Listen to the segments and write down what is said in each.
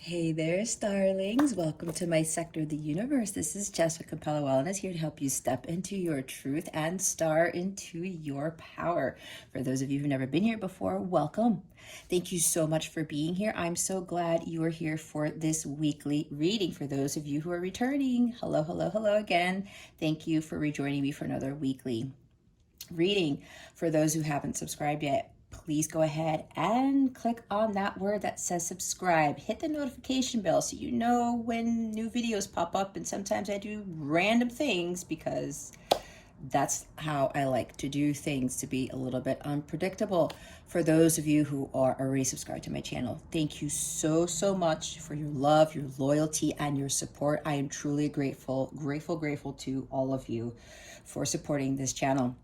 Hey there, starlings. Welcome to my sector of the universe. This is Jess with Capella Wellness, here to help you step into your truth and star into your power. For those of you who've never been here before, welcome. Thank you so much for being here. I'm so glad you are here for this weekly reading. For those of you who are returning, hello, hello, hello again. Thank you for rejoining me for another weekly reading. For those who haven't subscribed yet, please go ahead and click on that word that says subscribe. Hit the notification bell so you know when new videos pop up. And sometimes I do random things because that's how I like to do things, to be a little bit unpredictable. For those of you who are already subscribed to my channel, thank you so much for your love, your loyalty, and your support. I am truly grateful to all of you for supporting this channel.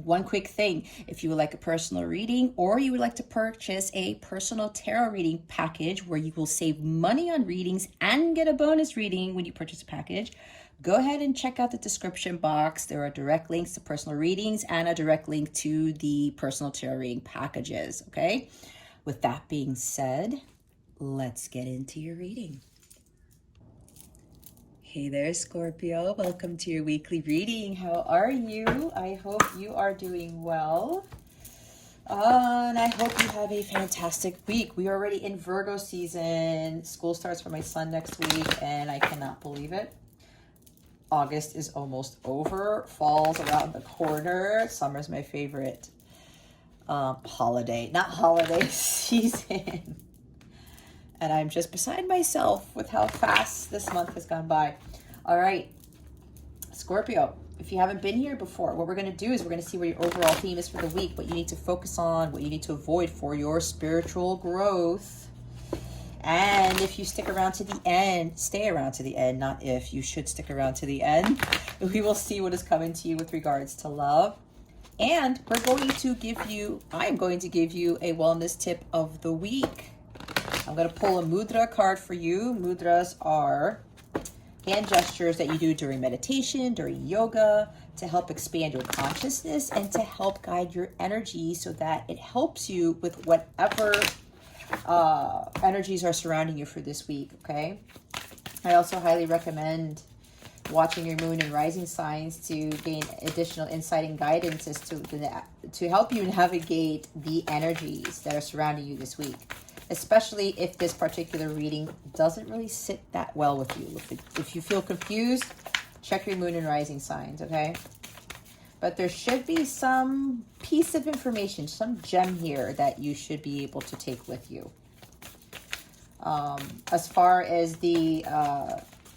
One quick thing, if you would like a personal reading or you would like to purchase a personal tarot reading package where you will save money on readings and get a bonus reading when you purchase a package, go ahead and check out the description box. There are direct links to personal readings and a direct link to the personal tarot reading packages, okay? With that being said, let's get into your reading. Hey there, Scorpio. Welcome to your weekly reading. How are you? I hope you are doing well. And I hope you have a fantastic week. We are already in Virgo season. School starts for my son next week, and I cannot believe it. August is almost over. Fall's around the corner. Summer's my favorite season. And I'm just beside myself with how fast this month has gone by. All right, Scorpio, if you haven't been here before, what we're going to do is we're going to see what your overall theme is for the week, what you need to focus on, what you need to avoid for your spiritual growth. And if you stick around to the end, stay around to the end, not if, you should stick around to the end. We will see what is coming to you with regards to love. And I'm going to give you a wellness tip of the week. I'm going to pull a mudra card for you. Mudras are hand gestures that you do during meditation, during yoga, to help expand your consciousness and to help guide your energy so that it helps you with whatever energies are surrounding you for this week, okay? I also highly recommend watching your moon and rising signs to gain additional insight and guidance as to help you navigate the energies that are surrounding you this week. Especially if this particular reading doesn't really sit that well with you. If you feel confused, check your moon and rising signs, okay? But there should be some piece of information, some gem here that you should be able to take with you. As far as the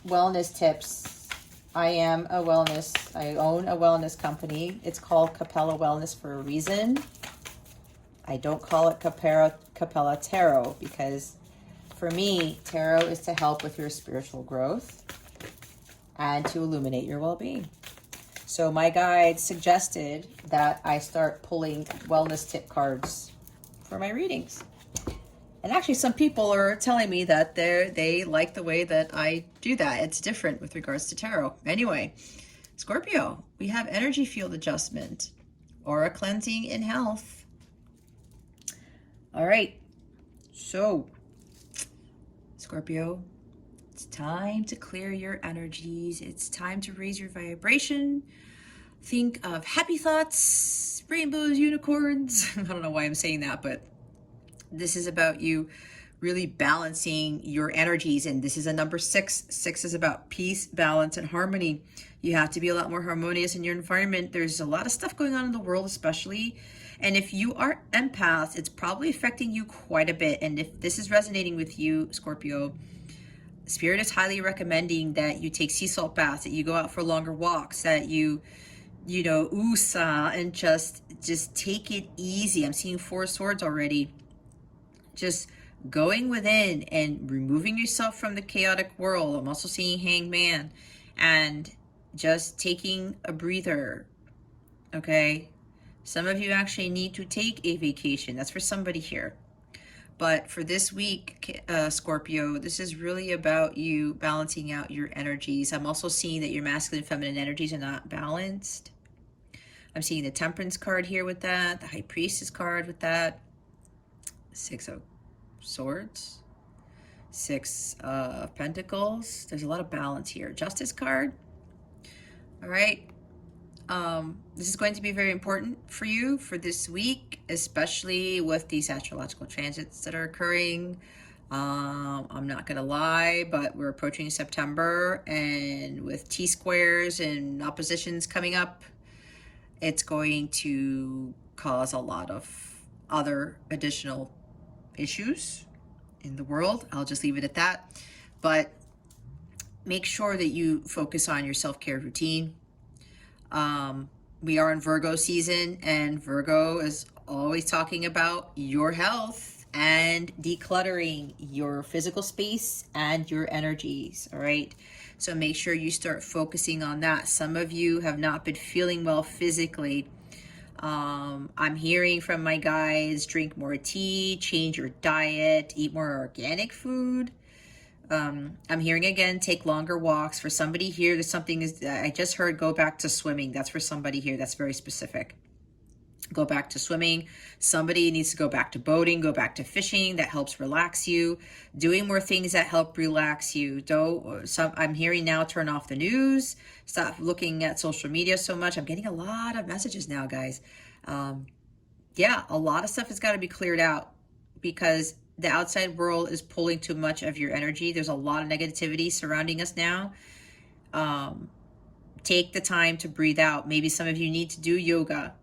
wellness tips, I own a wellness company. It's called Capella Wellness for a reason. I don't call it Capella Tarot because for me, tarot is to help with your spiritual growth and to illuminate your well-being. So my guide suggested that I start pulling wellness tip cards for my readings. And actually some people are telling me that they like the way that I do that. It's different with regards to tarot. Anyway, Scorpio, we have energy field adjustment, aura cleansing, and health. All right, so Scorpio, it's time to clear your energies. It's time to raise your vibration. Think of happy thoughts, rainbows, unicorns. I don't know why I'm saying that, but this is about you really balancing your energies. And this is a number 6. 6 is about peace, balance, and harmony. You have to be a lot more harmonious in your environment. There's a lot of stuff going on in the world, especially. And if you are empaths, it's probably affecting you quite a bit. And if this is resonating with you, Scorpio, Spirit is highly recommending that you take sea salt baths, that you go out for longer walks, that you USA and just take it easy. I'm seeing 4 swords already. Just going within and removing yourself from the chaotic world. I'm also seeing Hangman, and just taking a breather, okay? Some of you actually need to take a vacation. That's for somebody here. But for this week, Scorpio, this is really about you balancing out your energies. I'm also seeing that your masculine and feminine energies are not balanced. I'm seeing the Temperance card here with that, the High Priestess card with that, 6 of Swords, Six of Pentacles. There's a lot of balance here. Justice card. All right. This is going to be very important for you for this week, especially with these astrological transits that are occurring. I'm not gonna lie, but we're approaching September, and with T-squares and oppositions coming up, it's going to cause a lot of other additional issues in the world. I'll just leave it at that. But make sure that you focus on your self-care routine. We are in Virgo season, and Virgo is always talking about your health and decluttering your physical space and your energies. All right. So make sure you start focusing on that. Some of you have not been feeling well physically. I'm hearing from my guys, drink more tea, change your diet, eat more organic food. I'm hearing again, take longer walks. For somebody here, there's something I just heard, go back to swimming. That's for somebody here. That's very specific. Go back to swimming. Somebody needs to go back to boating, go back to fishing. That helps relax you. Doing more things that help relax you. I'm hearing now, turn off the news. Stop looking at social media so much. I'm getting a lot of messages now, guys. Yeah, a lot of stuff has got to be cleared out because the outside world is pulling too much of your energy. There's a lot of negativity surrounding us now. Take the time to breathe out. Maybe some of you need to do yoga.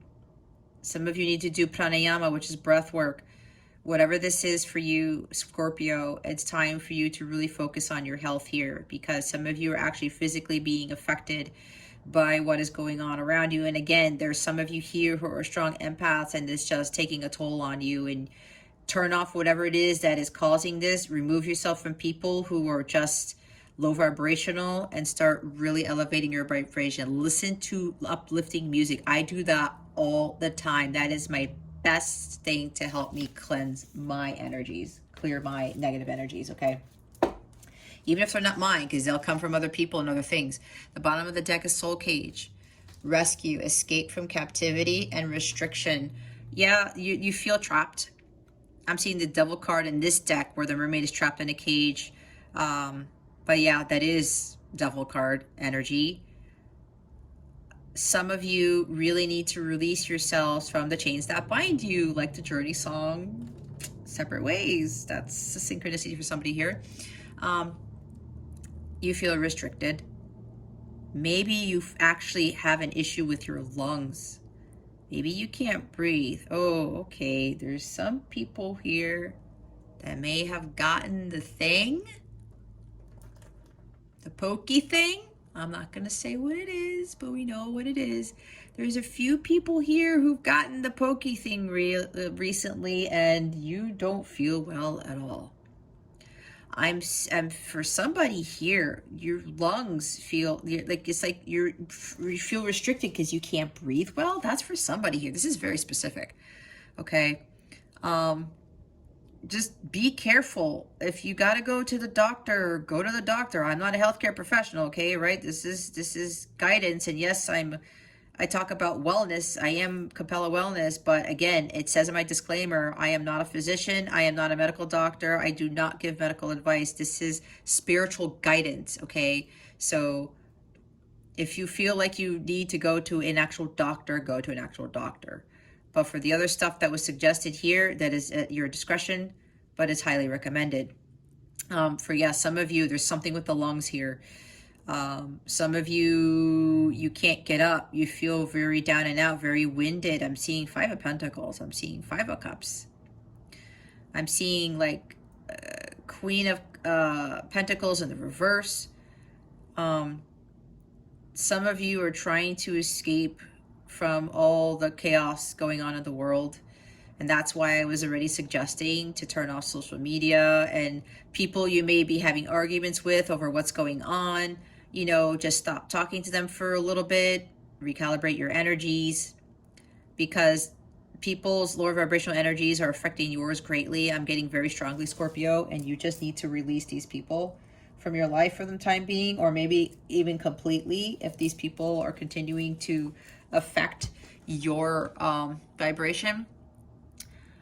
Some of you need to do pranayama, which is breath work. Whatever this is for you, Scorpio, it's time for you to really focus on your health here, because some of you are actually physically being affected by what is going on around you. And again, there's some of you here who are strong empaths, and it's just taking a toll on you. And turn off whatever it is that is causing this. Remove yourself from people who are just low vibrational and start really elevating your vibration. Listen to uplifting music. I do that all the time. That is my best thing to help me cleanse my energies, clear my negative energies, okay? Even if they're not mine, because they'll come from other people and other things. The bottom of the deck is Soul Cage. Rescue, escape from captivity and restriction. Yeah, you feel trapped. I'm seeing the Devil card in this deck where the mermaid is trapped in a cage. But yeah, that is Devil card energy. Some of you really need to release yourselves from the chains that bind you, like the Journey song, Separate Ways. That's a synchronicity for somebody here. You feel restricted. Maybe you actually have an issue with your lungs. Maybe you can't breathe. Oh, okay. There's some people here that may have gotten the thing, the pokey thing. I'm not going to say what it is, but we know what it is. There's a few people here who've gotten the pokey thing recently, and you don't feel well at all. I'm for somebody here, your lungs feel like it's like you feel restricted because you can't breathe well. That's for somebody here. This is very specific. Okay. Just be careful. If you got to go to the doctor, go to the doctor. I'm not a healthcare professional. Okay. Right. This is guidance. And yes, I talk about wellness. I am Capella Wellness, but again, it says in my disclaimer, I am not a physician. I am not a medical doctor. I do not give medical advice. This is spiritual guidance, okay? So if you feel like you need to go to an actual doctor, go to an actual doctor. But for the other stuff that was suggested here, that is at your discretion, but it's highly recommended. Some of you, there's something with the lungs here. Some of you can't get up. You feel very down and out, very winded. I'm seeing Five of Pentacles. I'm seeing Five of Cups. I'm seeing like Queen of Pentacles in the reverse. Some of you are trying to escape from all the chaos going on in the world. And that's why I was already suggesting to turn off social media and people you may be having arguments with over what's going on. You know, just stop talking to them for a little bit, recalibrate your energies, because people's lower vibrational energies are affecting yours greatly. I'm getting very strongly, Scorpio, and you just need to release these people from your life for the time being, or maybe even completely if these people are continuing to affect your vibration.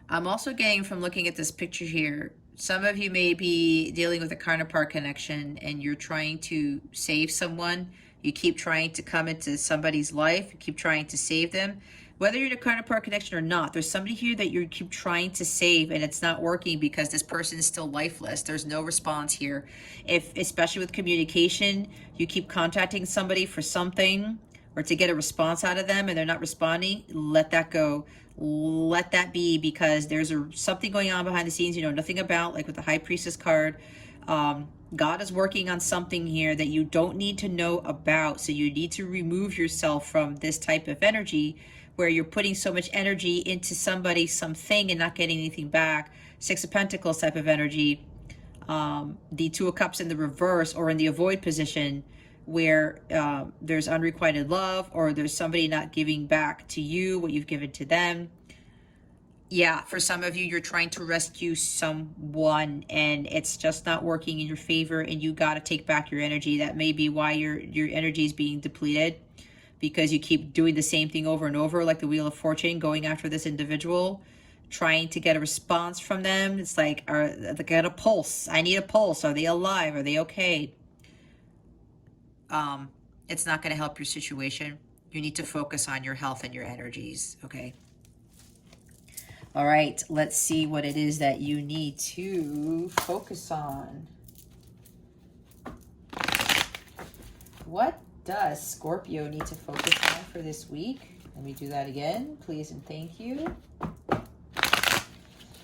I'm also getting, from looking at this picture here, some of you may be dealing with a counterpart connection and you're trying to save someone. You keep trying to come into somebody's life. You keep trying to save them. Whether you're in a counterpart connection or not, there's somebody here that you keep trying to save and it's not working because this person is still lifeless. There's no response here. If, especially with communication, you keep contacting somebody for something or to get a response out of them and they're not responding, let that go. Let that be, because there's something going on behind the scenes you know nothing about, like with the High Priestess card. God is working on something here that you don't need to know about. So you need to remove yourself from this type of energy where you're putting so much energy into somebody, something, and not getting anything back. Six of Pentacles type of energy. The Two of Cups in the reverse or in the avoid position, where there's unrequited love or there's somebody not giving back to you what you've given to them. Yeah, for some of you, you're trying to rescue someone and it's just not working in your favor and you got to take back your energy. That may be why your energy is being depleted, because you keep doing the same thing over and over, like the Wheel of Fortune, going after this individual, trying to get a response from them. It's like, they got a pulse. I need a pulse. Are they alive? Are they okay? It's not going to help your situation. You need to focus on your health and your energies, okay? All right, let's see what it is that you need to focus on. What does Scorpio need to focus on for this week? Let me do that again, please and thank you.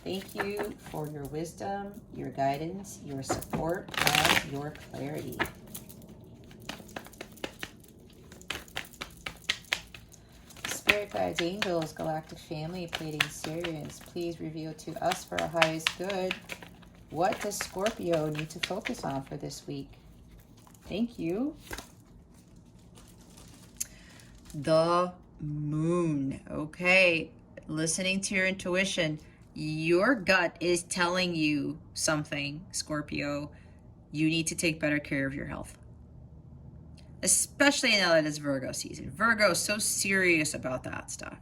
Thank you for your wisdom, your guidance, your support, and your clarity. Spirit guides, angels, galactic family, Pleiadian Sirians, please reveal to us for our highest good. What does Scorpio need to focus on for this week? Thank you. The Moon. Okay, listening to your intuition. Your gut is telling you something, Scorpio. You need to take better care of your health. Especially now that it's Virgo season. Virgo is so serious about that stuff.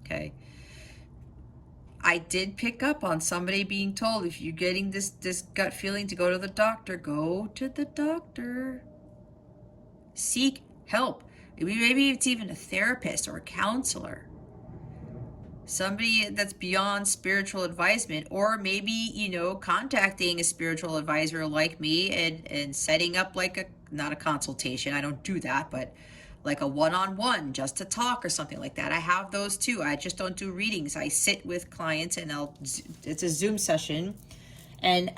Okay. I did pick up on somebody being told, if you're getting this gut feeling to go to the doctor, go to the doctor. Seek help. Maybe it's even a therapist or a counselor. Somebody that's beyond spiritual advisement, or maybe, you know, contacting a spiritual advisor like me and setting up like not a consultation. I don't do that, but like a one-on-one just to talk or something like that. I have those too. I just don't do readings. I sit with clients and it's a Zoom session and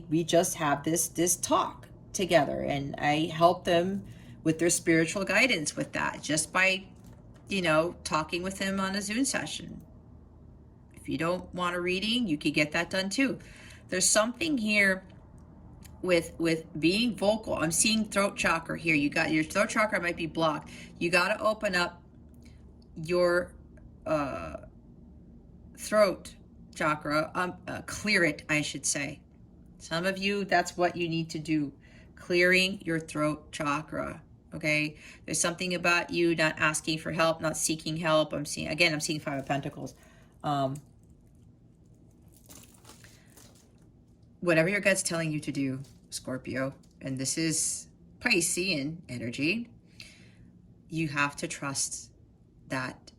we just have this talk together and I help them with their spiritual guidance with that, just by, you know, talking with them on a Zoom session. If you don't want a reading, you could get that done too. There's something here with being vocal. I'm seeing throat chakra here. You got your throat chakra might be blocked. You got to open up your throat chakra, clear it, I should say. Some of you, that's what you need to do. Clearing your throat chakra. Okay, there's something about you not asking for help, not seeking help. I'm seeing Five of Pentacles. Whatever your gut's telling you to do, Scorpio, and this is Piscean energy, you have to trust that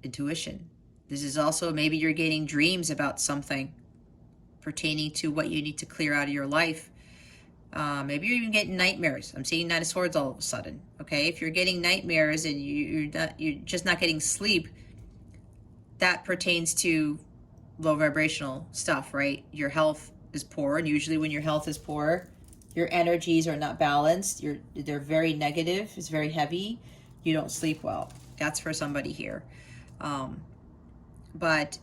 intuition. This is also, maybe you're getting dreams about something pertaining to what you need to clear out of your life. Maybe you're even getting nightmares. I'm seeing Nine of Swords all of a sudden. Okay, if you're getting nightmares and you're just not getting sleep, that pertains to low vibrational stuff, right? Your health is poor, and usually when your health is poor, your energies are not balanced. They're very negative. It's very heavy. You don't sleep well. That's for somebody here. But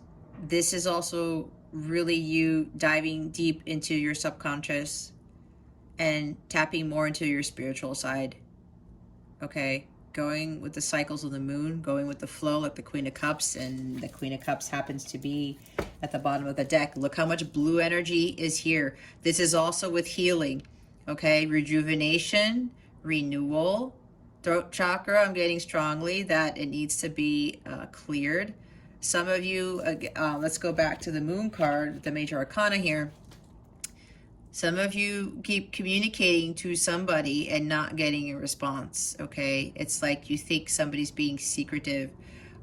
this is also really you diving deep into your subconscious and tapping more into your spiritual side. Okay, going with the cycles of the moon, going with the flow like the Queen of Cups, and the Queen of Cups happens to be at the bottom of the deck. Look how much blue energy is here. This is also with healing. Okay, rejuvenation, renewal. Throat chakra, I'm getting strongly that it needs to be cleared. Some of you, let's go back to the moon card, the major arcana here. Some of you keep communicating to somebody and not getting a response, okay? It's like you think somebody's being secretive,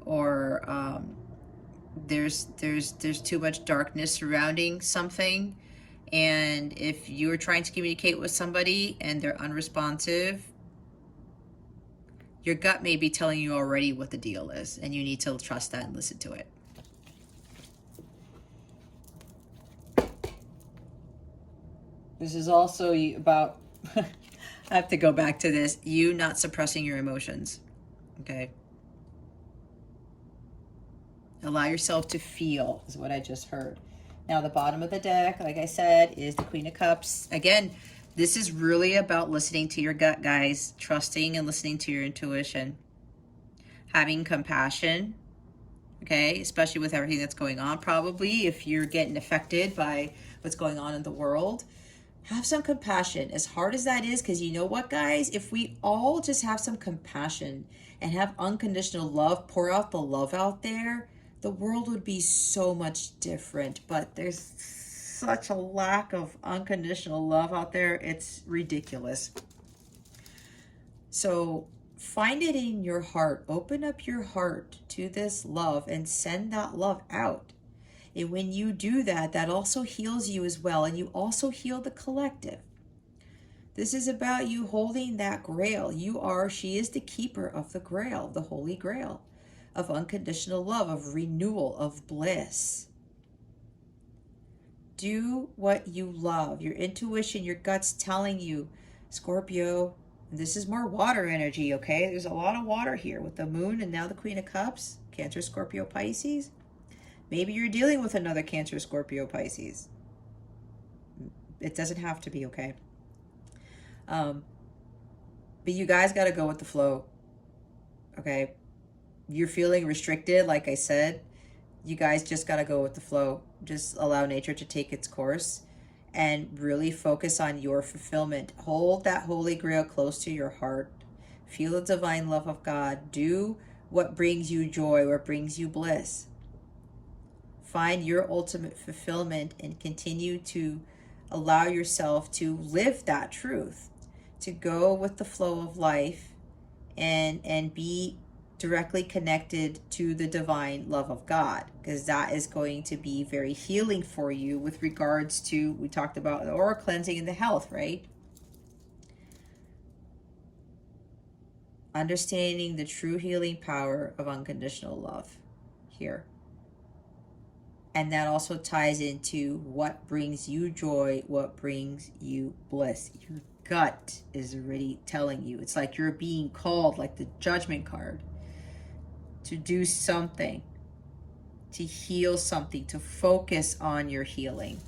or there's too much darkness surrounding something. And if you're trying to communicate with somebody and they're unresponsive, your gut may be telling you already what the deal is, and you need to trust that and listen to it. This is also about, I have to go back to this, you not suppressing your emotions, okay? Allow yourself to feel is what I just heard. Now, the bottom of the deck, like I said, is the Queen of Cups. Again, this is really about listening to your gut, guys. Trusting and listening to your intuition. Having compassion, okay? Especially with everything that's going on, probably. If you're getting affected by what's going on in the world, have some compassion, as hard as that is, because you know what, guys? If we all just have some compassion and have unconditional love, pour out the love out there, the world would be so much different. But there's such a lack of unconditional love out there. It's ridiculous. So find it in your heart. Open up your heart to this love and send that love out. And when you do that, that also heals you as well. And you also heal the collective. This is about you holding that grail. She is the keeper of the grail, the holy grail of unconditional love, of renewal, of bliss. Do what you love. Your intuition, your gut's telling you, Scorpio, this is more water energy, okay? There's a lot of water here with the moon and now the Queen of Cups, Cancer, Scorpio, Pisces. Maybe you're dealing with another Cancer, Scorpio, Pisces. It doesn't have to be, okay? But you guys got to go with the flow, okay? You're feeling restricted, like I said. You guys just got to go with the flow. Just allow nature to take its course and really focus on your fulfillment. Hold that holy grail close to your heart. Feel the divine love of God. Do what brings you joy, what brings you bliss. Find your ultimate fulfillment and continue to allow yourself to live that truth, to go with the flow of life and be directly connected to the divine love of God, because that is going to be very healing for you with regards to, we talked about the aura cleansing and the health, right? Understanding the true healing power of unconditional love here. And that also ties into what brings you joy, what brings you bliss. Your gut is already telling you. It's like you're being called, like the Judgment card, to do something, to heal something, to focus on your healing.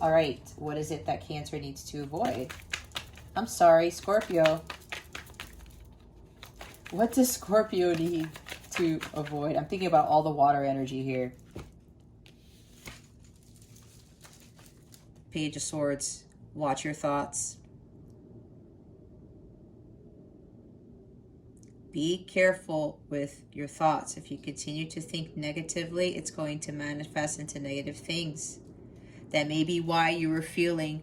All right, what is it that Cancer needs to avoid? I'm sorry, Scorpio. What does Scorpio need to avoid? I'm thinking about all the water energy here. Page of Swords, watch your thoughts. Be careful with your thoughts. If you continue to think negatively, it's going to manifest into negative things. That may be why you were feeling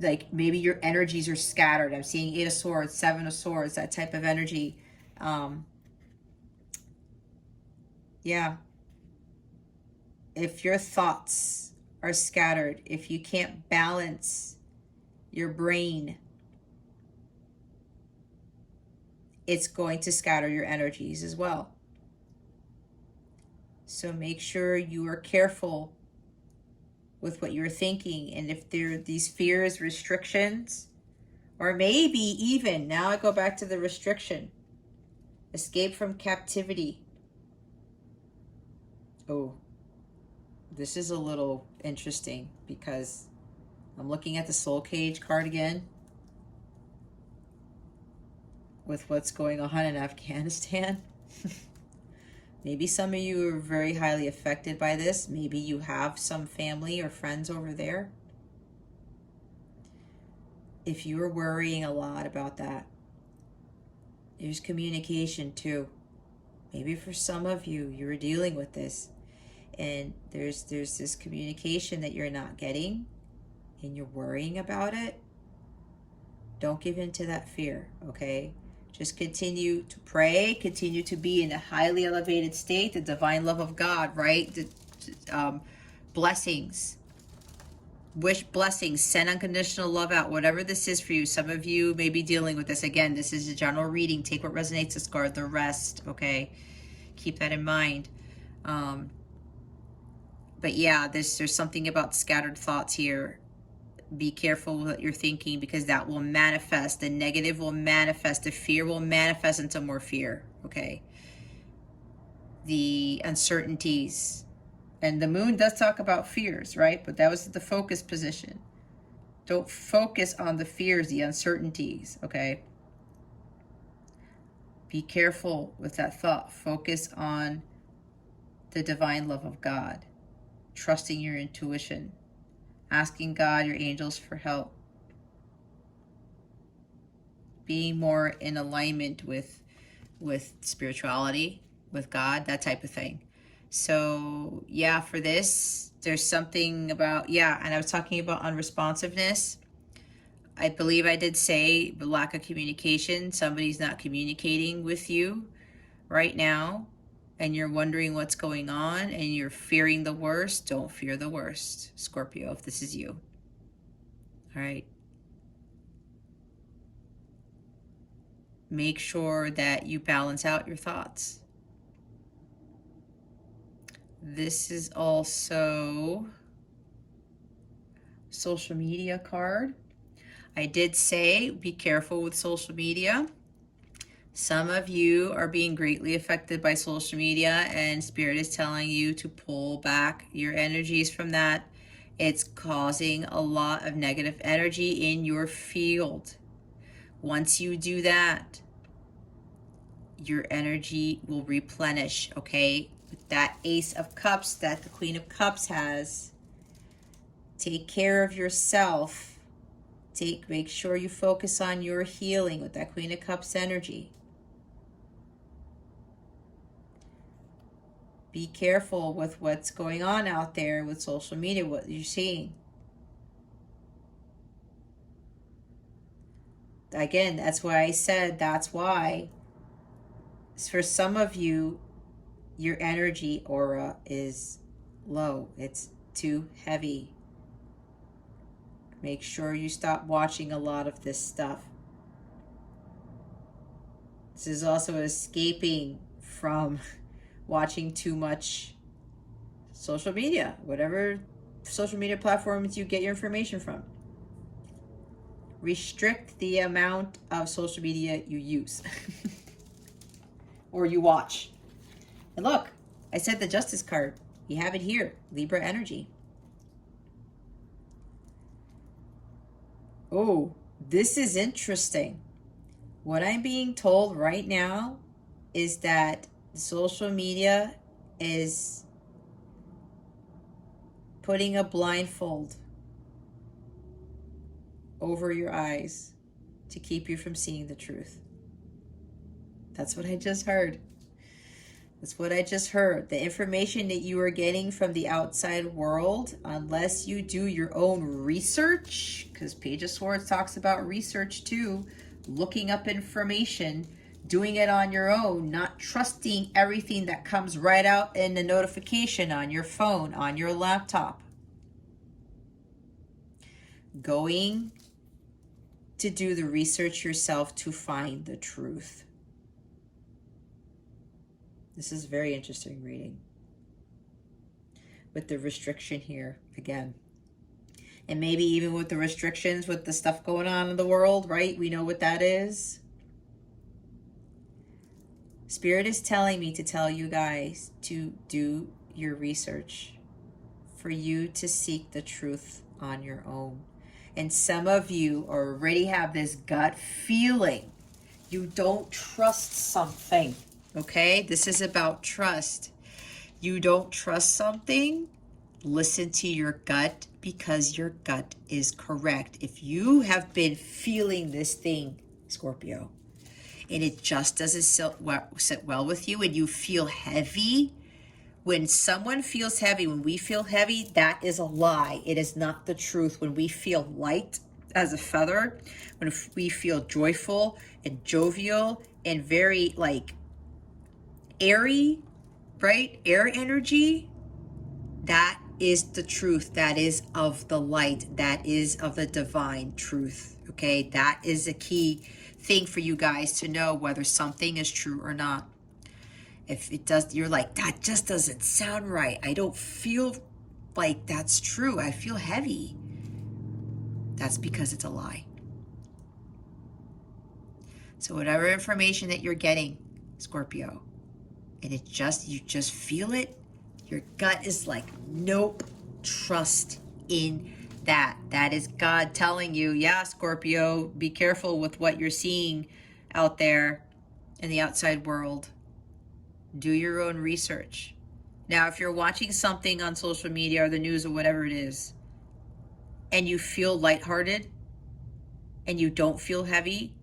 like maybe your energies are scattered. I'm seeing 8 of Swords, 7 of Swords, that type of energy. Yeah. If your thoughts are scattered, if you can't balance your brain, it's going to scatter your energies as well. So make sure you are careful with what you're thinking. And if there are these fears, restrictions, or maybe even, now I go back to the restriction, escape from captivity. Oh, this is a little interesting because I'm looking at the Soul Cage card again with what's going on in Afghanistan. Maybe some of you are very highly affected by this. Maybe you have some family or friends over there. If you're worrying a lot about that, there's communication too. Maybe for some of you, you're dealing with this, and there's this communication that you're not getting, and you're worrying about it. Don't give in to that fear, okay? Just continue to pray, continue to be in a highly elevated state, the divine love of God, right? Blessings. Wish blessings, send unconditional love out, whatever this is for you. Some of you may be dealing with this. Again, this is a general reading. Take what resonates, discard the rest, okay? Keep that in mind. But yeah, there's something about scattered thoughts here. Be careful what you're thinking, because that will manifest. The negative will manifest. The fear will manifest into more fear, okay? The uncertainties. And the moon does talk about fears, right? But that was the focus position. Don't focus on the fears, the uncertainties, okay? Be careful with that thought. Focus on the divine love of God. Trusting your intuition. Asking God, your angels, for help. Being more in alignment with spirituality, with God, that type of thing. So yeah, for this, there's something about, yeah, and I was talking about unresponsiveness. I believe I did say the lack of communication. Somebody's not communicating with you right now, and you're wondering what's going on, and you're fearing the worst. Don't fear the worst, Scorpio, if this is you. All right. Make sure that you balance out your thoughts. This is also social media card. I did say be careful with social media. Some of you are being greatly affected by social media, and Spirit is telling you to pull back your energies from that. It's causing a lot of negative energy in your field. Once you do that, your energy will replenish, okay? With that Ace of Cups that the Queen of Cups has. Take care of yourself. Make sure you focus on your healing with that Queen of Cups energy. Be careful with what's going on out there with social media, what you're seeing. Again, that's why I said, that's why for some of you, your energy aura is low. It's too heavy. Make sure you stop watching a lot of this stuff. This is also escaping from watching too much social media, whatever social media platforms you get your information from. Restrict the amount of social media you use or you watch. And look, I said the Justice card. You have it here, Libra energy. Oh, this is interesting. What I'm being told right now is that social media is putting a blindfold over your eyes to keep you from seeing the truth. That's what I just heard. That's what I just heard. The information that you are getting from the outside world, unless you do your own research, because Page of Swords talks about research too, looking up information, doing it on your own, not trusting everything that comes right out in the notification on your phone, on your laptop. Going to do the research yourself to find the truth. This is very interesting reading. With the restriction here, again. And maybe even with the restrictions, with the stuff going on in the world, right? We know what that is. Spirit is telling me to tell you guys to do your research, for you to seek the truth on your own. And some of you already have this gut feeling. You don't trust something, okay? This is about trust. You don't trust something, listen to your gut, because your gut is correct. If you have been feeling this thing, Scorpio, and it just doesn't sit well with you, and you feel heavy. When someone feels heavy, when we feel heavy, that is a lie. It is not the truth. When we feel light as a feather, when we feel joyful and jovial and very like airy, right? Air energy, that is the truth. That is of the light. That is of the divine truth. Okay, that is a key thing for you guys to know whether something is true or not. If it does, you're like, that just doesn't sound right. I don't feel like that's true. I feel heavy. That's because it's a lie. So whatever information that you're getting, Scorpio, and you just feel it, your gut is like, nope, trust in that. That is God telling you, yeah, Scorpio, be careful with what you're seeing out there in the outside world. Do your own research. Now, if you're watching something on social media or the news or whatever it is, and you feel lighthearted and you don't feel heavy,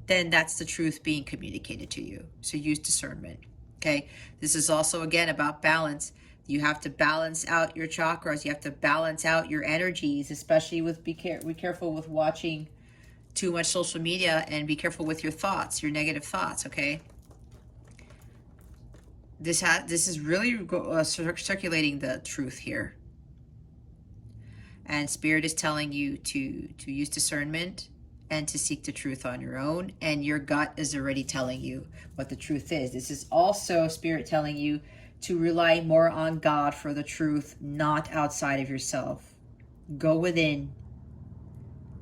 then that's the truth being communicated to you. So use discernment. Okay. This is also, again, about balance. You have to balance out your chakras. You have to balance out your energies, especially with be careful with watching too much social media, and be careful with your thoughts, your negative thoughts. Okay. This is really circulating the truth here. And Spirit is telling you to use discernment and to seek the truth on your own. And your gut is already telling you what the truth is. This is also Spirit telling you to rely more on God for the truth, not outside of yourself. Go within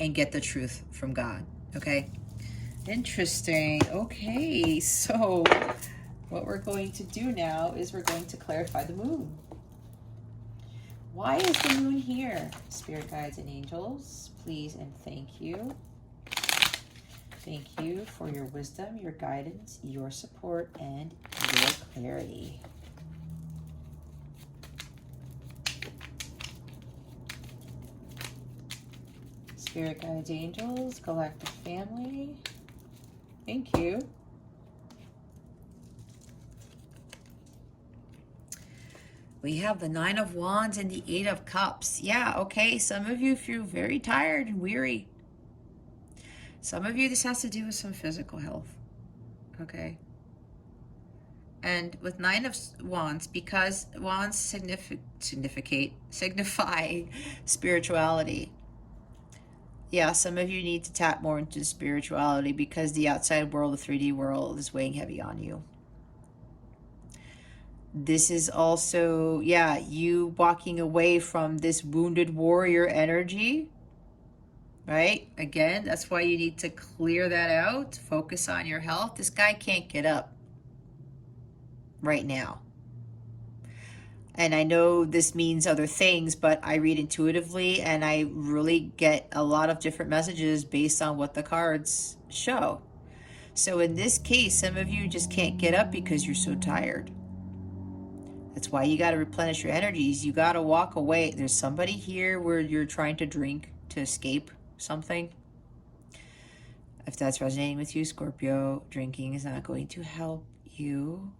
and get the truth from God. Okay? Interesting. Okay, so what we're going to do now is we're going to clarify the moon. Why is the moon here? Spirit guides and angels, please and thank you. Thank you for your wisdom, your guidance, your support, and your clarity. Spirit guides, angels, galactic family, thank you. We have the Nine of Wands and the Eight of Cups. Yeah, okay, some of you feel very tired and weary. Some of you, this has to do with some physical health, okay? And with Nine of Wands, because wands signify spirituality. Yeah, some of you need to tap more into spirituality because the outside world, the 3D world, is weighing heavy on you. This is also, yeah, you walking away from this wounded warrior energy, right? Again, that's why you need to clear that out. Focus on your health. This guy can't get up right now. And I know this means other things, but I read intuitively and I really get a lot of different messages based on what the cards show. So in this case, some of you just can't get up because you're so tired. That's why you got to replenish your energies. You got to walk away. There's somebody here where you're trying to drink to escape something. If that's resonating with you, Scorpio, drinking is not going to help you.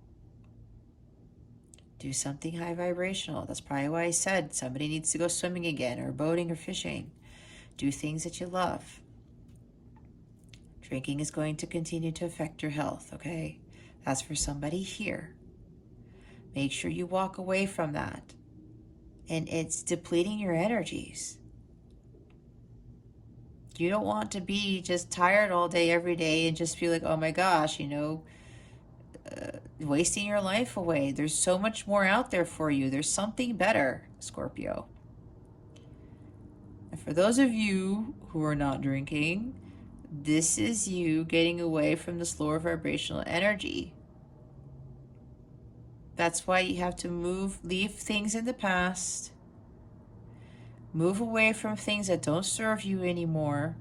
Do something high vibrational. That's probably why I said somebody needs to go swimming again, or boating, or fishing. Do things that you love. Drinking is going to continue to affect your health, okay? That's for somebody here. Make sure you walk away from that. And it's depleting your energies. You don't want to be just tired all day, every day, and just feel like, oh my gosh, you know, wasting your life away. There's so much more out there for you. There's something better, Scorpio. And for those of you who are not drinking, this is you getting away from this lower vibrational energy. That's why you have to leave things in the past. Move away from things that don't serve you anymore.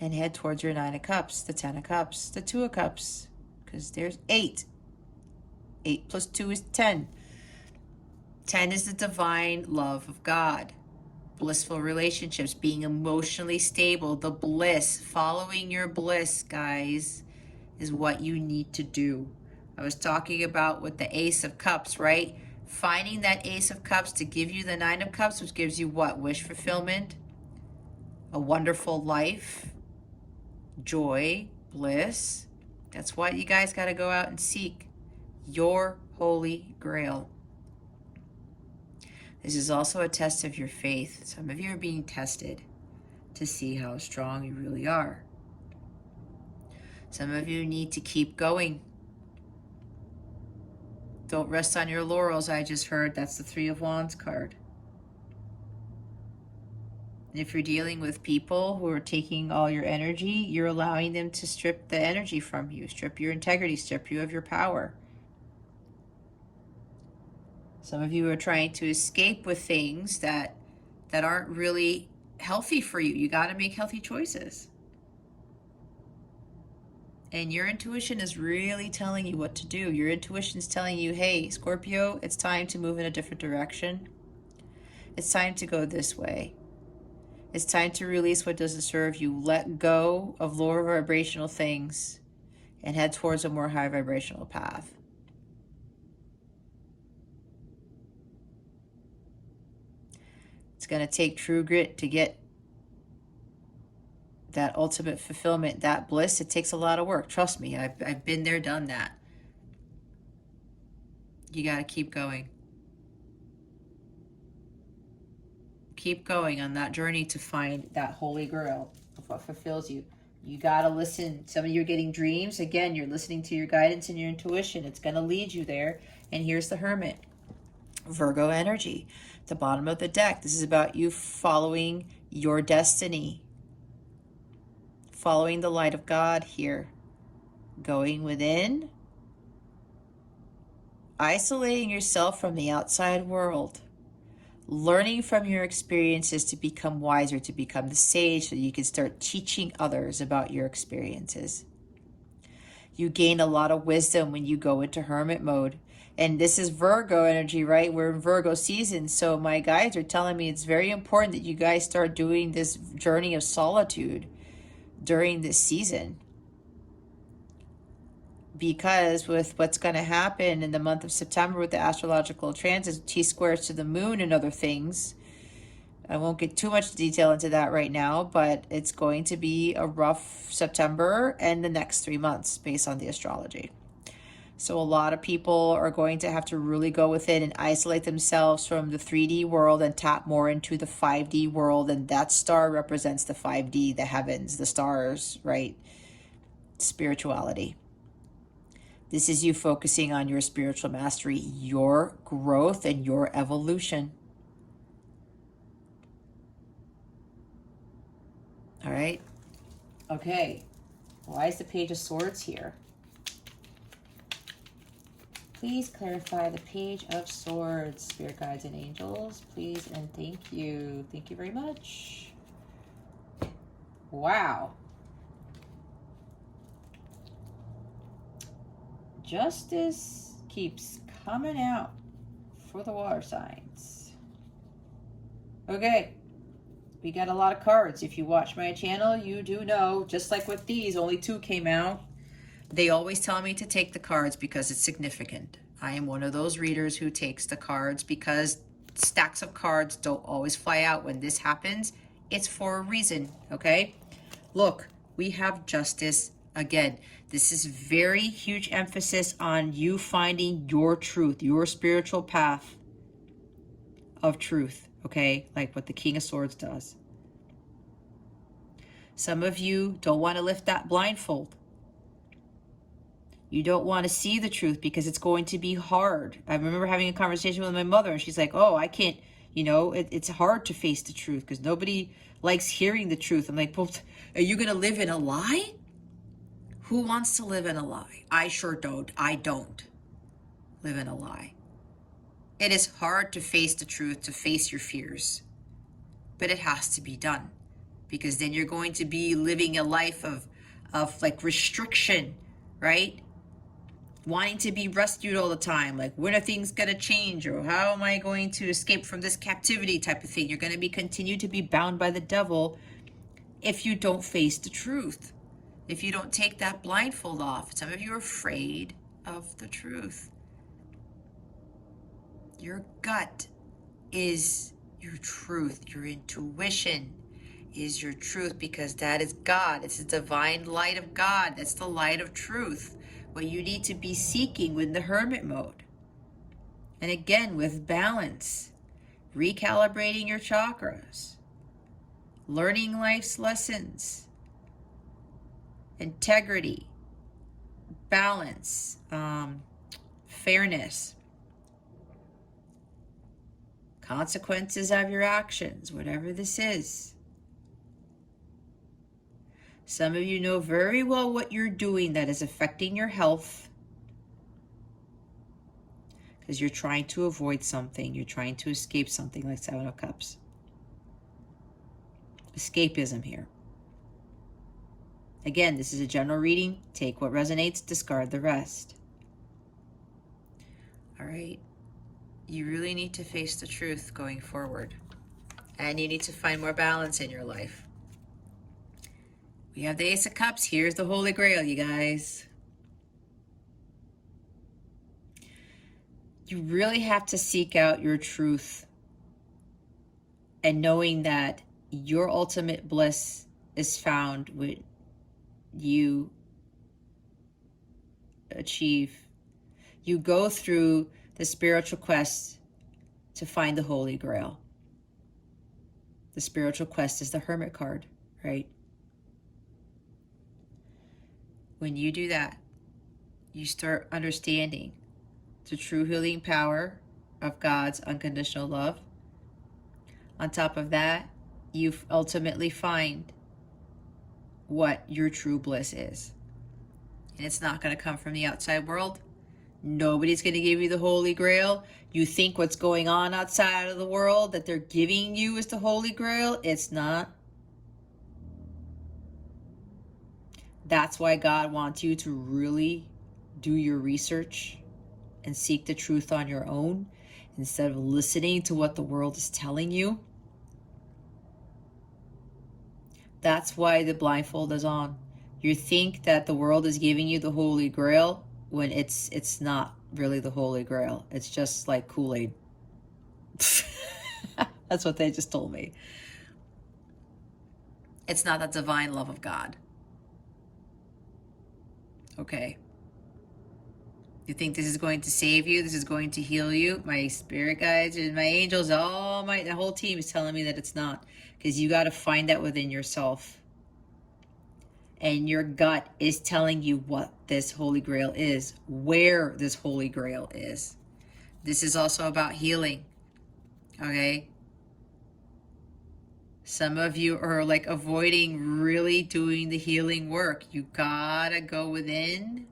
And head towards your Nine of Cups, the Ten of Cups, the Two of Cups. Because there's 8. 8 plus 2 is 10. 10 is the divine love of God. blissful relationships, being emotionally stable, the bliss, following your bliss, guys, is what you need to do. I was talking about with the Ace of Cups, right? Finding that Ace of Cups to give you the Nine of Cups, which gives you what? Wish fulfillment, a wonderful life, joy, bliss. That's what you guys got to go out and seek. Your holy grail. This is also a test of your faith. Some of you are being tested to see how strong you really are. Some of you need to keep going. Don't rest on your laurels, I just heard. That's the Three of Wands card. And if you're dealing with people who are taking all your energy, you're allowing them to strip the energy from you, strip your integrity, strip you of your power. Some of you are trying to escape with things that aren't really healthy for you. You got to make healthy choices. And your intuition is really telling you what to do. Your intuition is telling you, hey, Scorpio, it's time to move in a different direction. It's time to go this way. It's time to release what doesn't serve you. Let go of lower vibrational things and head towards a more high vibrational path. It's going to take true grit to get that ultimate fulfillment, that bliss. It takes a lot of work. Trust me, I've been there, done that. You got to keep going. Keep going on that journey to find that holy grail of what fulfills you. You got to listen. Some of you are getting dreams. Again, you're listening to your guidance and your intuition. It's going to lead you there. And here's the Hermit. Virgo energy. The bottom of the deck. This is about you following your destiny. Following the light of God here. Going within. Isolating yourself from the outside world. Learning from your experiences to become wiser, to become the sage, so you can start teaching others about your experiences. You gain a lot of wisdom when you go into hermit mode. And this is Virgo energy, right? We're in Virgo season. So my guides are telling me it's very important that you guys start doing this journey of solitude during this season. Because with what's going to happen in the month of September with the astrological transits, T-squares to the moon and other things, I won't get too much detail into that right now, but it's going to be a rough September and the next 3 months based on the astrology. So a lot of people are going to have to really go within and isolate themselves from the 3D world and tap more into the 5D world. And that star represents the 5D, the heavens, the stars, right? Spirituality. This is you focusing on your spiritual mastery, your growth, and your evolution. All right. Okay. Why is the Page of Swords here? Please clarify the Page of Swords, Spirit Guides and Angels. Please and thank you. Thank you very much. Wow. Justice keeps coming out for the water signs. Okay. We got a lot of cards. If you watch my channel, you do know, just like with these, only 2 came out. They always tell me to take the cards because it's significant. I am one of those readers who takes the cards because stacks of cards don't always fly out. When this happens, it's for a reason, okay? Look, we have justice again. This is very huge emphasis on you finding your truth, your spiritual path of truth, okay? Like what the King of Swords does. Some of you don't want to lift that blindfold. You don't want to see the truth because it's going to be hard. I remember having a conversation with my mother and she's like, oh, I can't, you know, it's hard to face the truth because nobody likes hearing the truth. I'm like, well, are you going to live in a lie? Who wants to live in a lie? I sure don't. I don't live in a lie. It is hard to face the truth, to face your fears, but it has to be done because then you're going to be living a life of like restriction, right? wanting to be rescued all the time, like when are things going to change, or how am I going to escape from this captivity type of thing. You're going to be continue to be bound by the devil if you don't face the truth, if you don't take that blindfold off. Some of you are afraid of the truth. Your gut is your truth. Your intuition is your truth, because that is God. It's the divine light of God. That's the light of truth. What you need to be seeking with the hermit mode. And again, with balance, recalibrating your chakras, learning life's lessons, integrity, balance, fairness, consequences of your actions, whatever this is. Some of you know very well what you're doing that is affecting your health, because you're trying to avoid something. You're trying to escape something, like Seven of Cups. Escapism here. Again, this is a general reading. Take what resonates, discard the rest. All right. You really need to face the truth going forward. And you need to find more balance in your life. We have the Ace of Cups. Here's the Holy Grail, you guys. You really have to seek out your truth, and knowing that your ultimate bliss is found when you achieve, you go through the spiritual quest to find the Holy Grail. The spiritual quest is the Hermit card, right? When you do that, you start understanding the true healing power of God's unconditional love. On top of that, you ultimately find what your true bliss is. And it's not going to come from the outside world. Nobody's going to give you the Holy Grail. You think what's going on outside of the world that they're giving you is the Holy Grail. It's not. That's why God wants you to really do your research and seek the truth on your own, instead of listening to what the world is telling you. That's why the blindfold is on. You think that the world is giving you the Holy Grail when it's not really the Holy Grail. It's just like Kool-Aid. That's what they just told me. It's not the divine love of God. Okay. You think this is going to save you? This is going to heal you? My spirit guides and my angels, the whole team is telling me that it's not. Because you got to find that within yourself. And your gut is telling you what this Holy Grail is, where this Holy Grail is. This is also about healing. Okay? Some of you are like avoiding really doing the healing work. You gotta go within.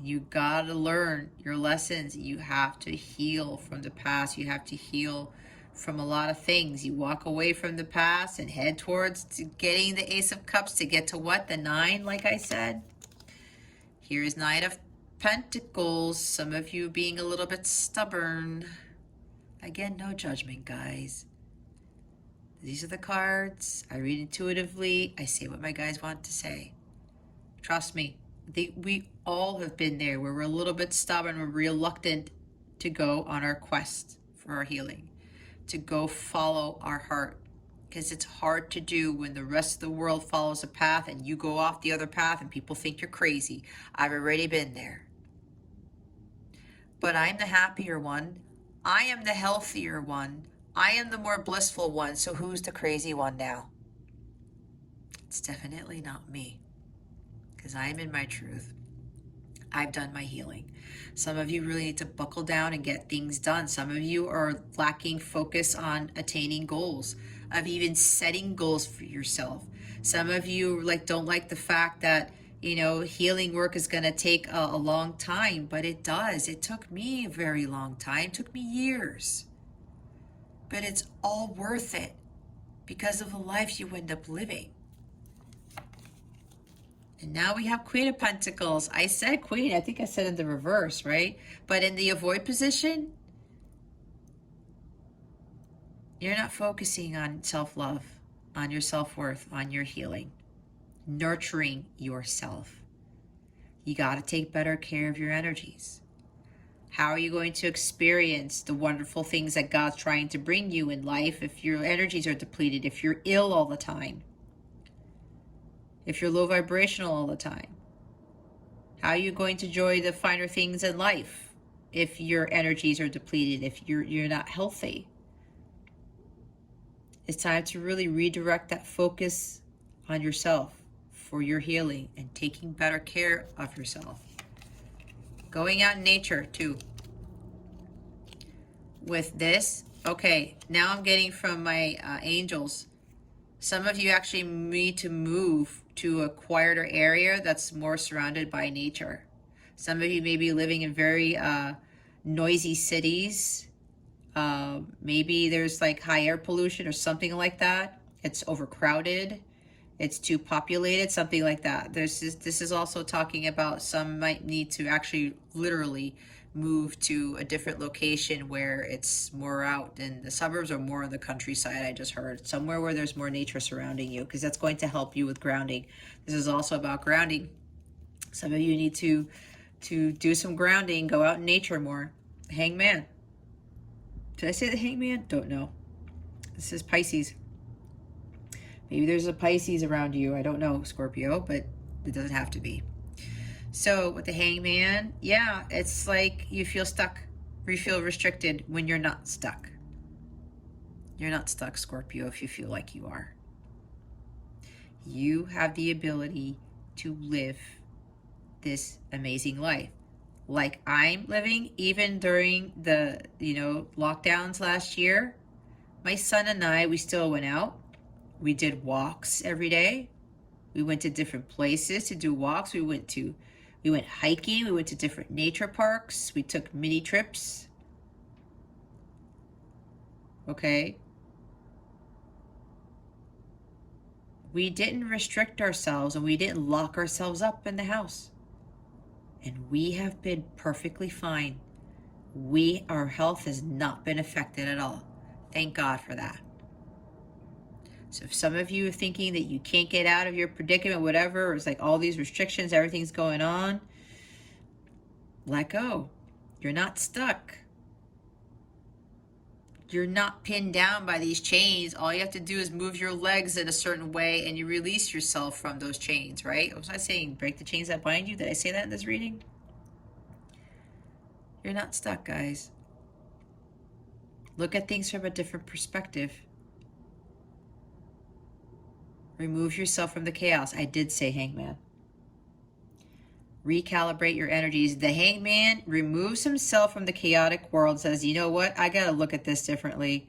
You gotta learn your lessons. You have to heal from the past. You have to heal from a lot of things. You walk away from the past and head towards getting the Ace of Cups to get to what? The 9, like I said. Here is Knight of Pentacles. Some of you being a little bit stubborn. Again, no judgment, guys. These are the cards. I read intuitively. I say what my guys want to say. Trust me. We all have been there where we're a little bit stubborn. We're reluctant to go on our quest for our healing, to go follow our heart, because it's hard to do when the rest of the world follows a path and you go off the other path and people think you're crazy. I've already been there. But I'm the happier one. I am the healthier one. I am the more blissful one. So who's the crazy one now? It's definitely not me. Because I am in my truth. I've done my healing. Some of you really need to buckle down and get things done. Some of you are lacking focus on attaining goals, of even setting goals for yourself. Some of you don't like the fact that, healing work is going to take a long time, but it does. It took me a very long time. It took me years. But it's all worth it because of the life you end up living. And now we have Queen of Pentacles. I said Queen. I think I said in the reverse, right? But in the avoid position, you're not focusing on self-love, on your self-worth, on your healing, nurturing yourself. You got to take better care of your energies. How are you going to experience the wonderful things that God's trying to bring you in life if your energies are depleted, if you're ill all the time, if you're low vibrational all the time? How are you going to enjoy the finer things in life if your energies are depleted, if you're not healthy? It's time to really redirect that focus on yourself for your healing and taking better care of yourself. Going out in nature too. With this, okay, now I'm getting from my angels, some of you actually need to move to a quieter area that's more surrounded by nature. Some of you may be living in very noisy cities. Maybe there's like high air pollution or something like that. It's overcrowded. It's too populated, something like that. This is also talking about some might need to actually literally move to a different location where it's more out in the suburbs or more in the countryside. I just heard somewhere where there's more nature surrounding you, because that's going to help you with grounding. This is also about grounding. Some of you need to do some grounding, go out in nature more. Hangman. Did I say the Hangman? Don't know. This is Pisces. Maybe there's a Pisces around you. I don't know, Scorpio, but it doesn't have to be. So with the Hangman, yeah, it's like you feel stuck or you feel restricted when you're not stuck. You're not stuck, Scorpio, if you feel like you are. You have the ability to live this amazing life like I'm living. Even during the lockdowns last year, my son and I, we still went out. We did walks every day. We went to different places to do walks. We went hiking. We went to different nature parks. We took mini trips. Okay. We didn't restrict ourselves and we didn't lock ourselves up in the house. And we have been perfectly fine. Our health has not been affected at all. Thank God for that. So if some of you are thinking that you can't get out of your predicament, whatever, or it's like all these restrictions, everything's going on, let go. You're not stuck. You're not pinned down by these chains. All you have to do is move your legs in a certain way and you release yourself from those chains, right? Was I saying break the chains that bind you? Did I say that in this reading? You're not stuck, guys. Look at things from a different perspective. Remove yourself from the chaos. I did say Hangman. Recalibrate your energies. The Hangman removes himself from the chaotic world, says, you know what? I got to look at this differently.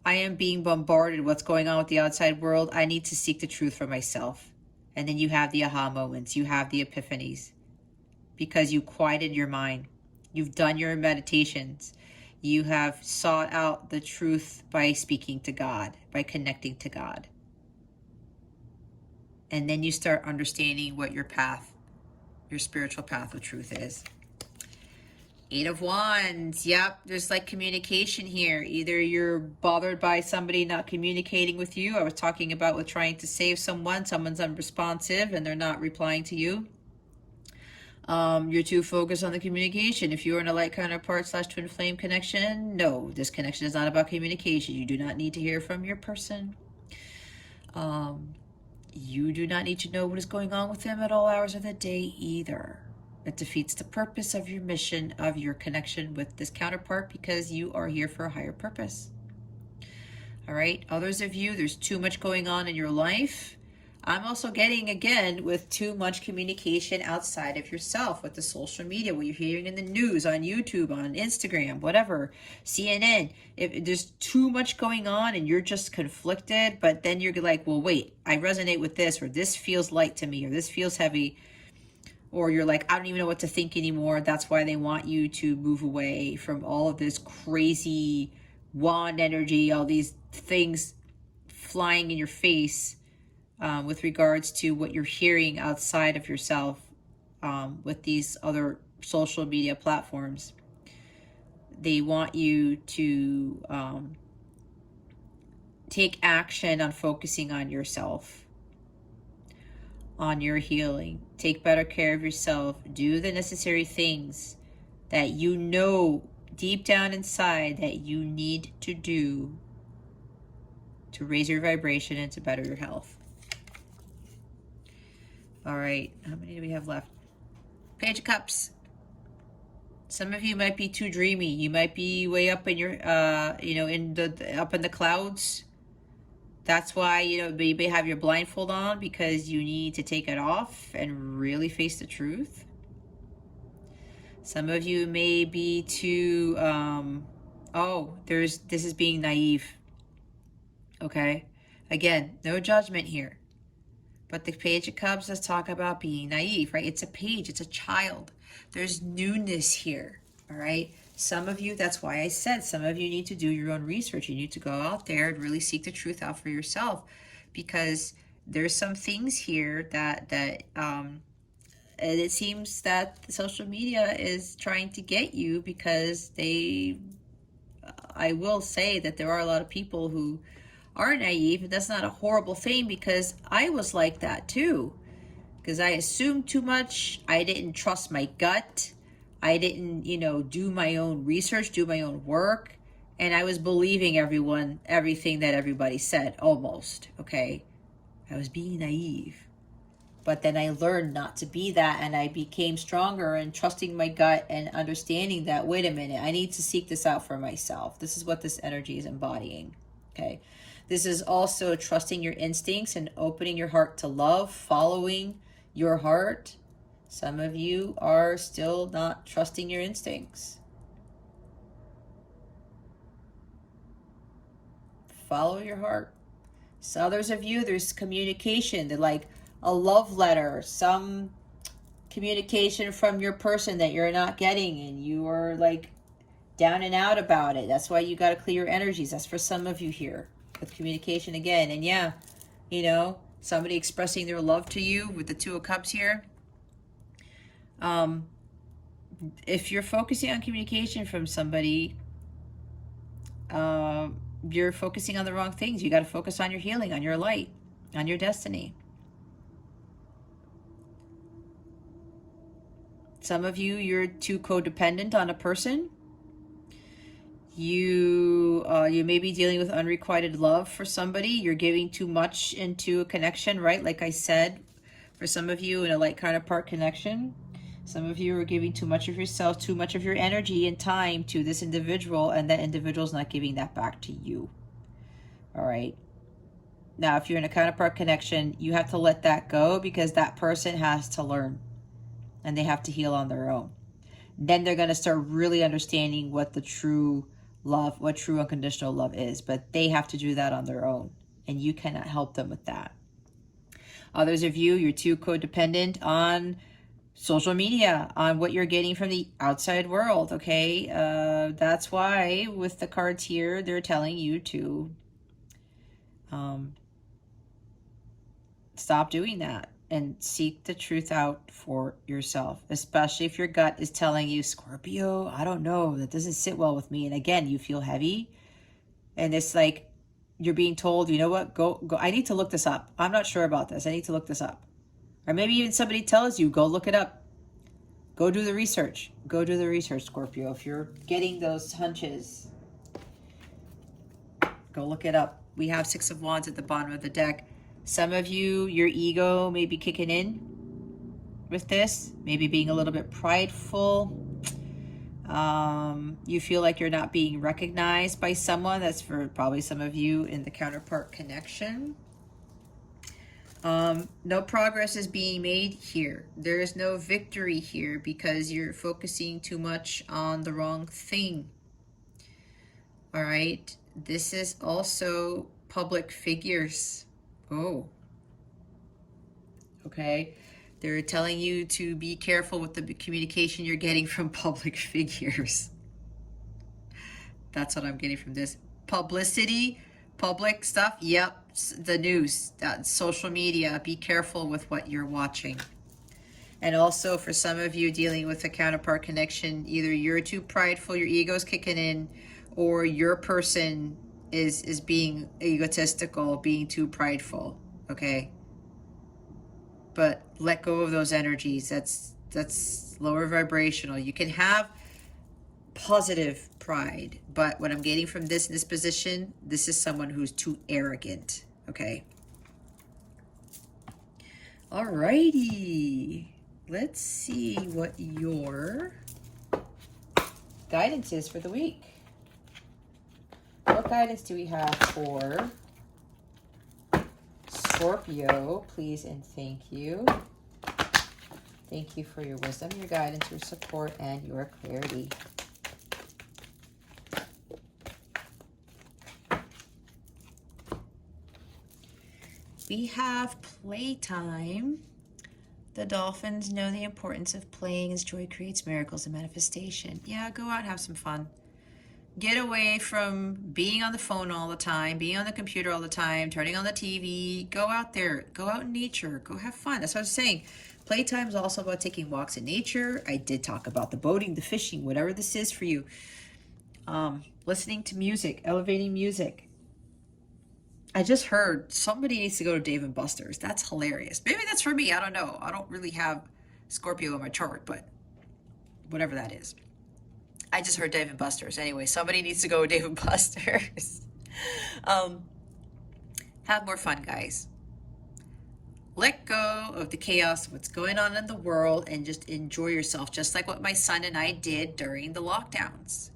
I am being bombarded with what's going on with the outside world. I need to seek the truth for myself. And then you have the aha moments. You have the epiphanies. Because you quieted your mind. You've done your meditations. You have sought out the truth by speaking to God, by connecting to God. And then you start understanding what your path, your spiritual path of truth is. 8 of Wands. Yep, there's like communication here. Either you're bothered by somebody not communicating with you. I was talking about with trying to save someone's unresponsive and they're not replying to you. You're too focused on the communication. If you're in a light counterpart / twin flame connection, no, this connection is not about communication. You do not need to hear from your person. You do not need to know what is going on with them at all hours of the day either. It defeats the purpose of your mission, of your connection with this counterpart, because you are here for a higher purpose. All right, others of you, there's too much going on in your life. I'm also getting, again, with too much communication outside of yourself with the social media, what you're hearing in the news, on YouTube, on Instagram, whatever, CNN. If there's too much going on and you're just conflicted, but then you're like, well, wait, I resonate with this, or this feels light to me, or this feels heavy, or you're like, I don't even know what to think anymore. That's why they want you to move away from all of this crazy wand energy, all these things flying in your face. with regards to what you're hearing outside of yourself with these other social media platforms. They want you to take action on focusing on yourself, on your healing. Take better care of yourself. Do the necessary things that you know deep down inside that you need to do to raise your vibration and to better your health. All right, how many do we have left? Page of Cups. Some of you might be too dreamy. You might be way up in your, up in the clouds. That's why, you may have your blindfold on, because you need to take it off and really face the truth. Some of you may be too, this is being naive. Okay? Again, no judgment here. But the Page of Cups does talk about being naive, right? It's a page, it's a child. There's newness here, all right? Some of you, that's why I said, some of you need to do your own research. You need to go out there and really seek the truth out for yourself, because there's some things here that and it seems that the social media is trying to get you, because I will say that there are a lot of people who are naive, and that's not a horrible thing, because I was like that too, because I assumed too much. I didn't trust my gut. I didn't, do my own research, do my own work, and I was believing everything that everybody said, almost, okay? I was being naive. But then I learned not to be that, and I became stronger and trusting my gut and understanding that, wait a minute, I need to seek this out for myself. This is what this energy is embodying, okay? This is also trusting your instincts and opening your heart to love, following your heart. Some of you are still not trusting your instincts. Follow your heart. So others of you, there's communication. They're like a love letter, some communication from your person that you're not getting, and you are like down and out about it. That's why you got to clear your energies. That's for some of you here with communication again. And yeah, somebody expressing their love to you with the Two of Cups here. If you're focusing on communication from somebody, you're focusing on the wrong things. You got to focus on your healing, on your light, on your destiny. Some of you, you're too codependent on a person. You may be dealing with unrequited love for somebody. You're giving too much into a connection, right? Like I said, for some of you in a light counterpart connection, some of you are giving too much of yourself, too much of your energy and time to this individual, and that individual is not giving that back to you. All right. Now, if you're in a counterpart connection, you have to let that go, because that person has to learn and they have to heal on their own. Then they're going to start really understanding what the true love, what true unconditional love is, but they have to do that on their own, and you cannot help them with that. Others of you, you're too codependent on social media, on what you're getting from the outside world, okay? That's why with the cards here, they're telling you to stop doing that and seek the truth out for yourself, especially if your gut is telling you, Scorpio, I don't know, that doesn't sit well with me. And again, you feel heavy, and it's like you're being told, you know what, go, I need to look this up. I'm not sure about this. I need to look this up. Or maybe even somebody tells you, go look it up. Go do the research. Go do the research, Scorpio. If you're getting those hunches, go look it up. We have Six of Wands at the bottom of the deck. Some of you, your ego may be kicking in with this, maybe being a little bit prideful. You feel like you're not being recognized by someone. That's for probably some of you in the counterpart connection. No progress is being made here. There is no victory here, because you're focusing too much on the wrong thing. All right. This is also public figures. Oh. Okay. They're telling you to be careful with the communication you're getting from public figures. That's what I'm getting from this. Publicity, public stuff, yep, the news, social media, be careful with what you're watching. And also for some of you dealing with a counterpart connection, either you're too prideful, your ego's kicking in, or your person is being egotistical, being too prideful, okay? But let go of those energies. That's lower vibrational. You can have positive pride, but what I'm getting from this position, this is someone who's too arrogant, okay? Alrighty. Let's see what your guidance is for the week. What guidance do we have for Scorpio? Please and thank you. Thank you for your wisdom, your guidance, your support, and your clarity. We have playtime. The dolphins know the importance of playing as joy creates miracles and manifestation. Yeah, go out and have some fun. Get away from being on the phone all the time, being on the computer all the time, turning on the TV. Go out there. Go out in nature. Go have fun. That's what I was saying. Playtime is also about taking walks in nature. I did talk about the boating, the fishing, whatever this is for you. Listening to music, elevating music. I just heard somebody needs to go to Dave & Buster's. That's hilarious. Maybe that's for me. I don't know. I don't really have Scorpio in my chart, but whatever that is. I just heard Dave & Buster's. Anyway, somebody needs to go to Dave & Buster's. Have more fun, guys. Let go of the chaos of what's going on in the world and just enjoy yourself, just like what my son and I did during the lockdowns.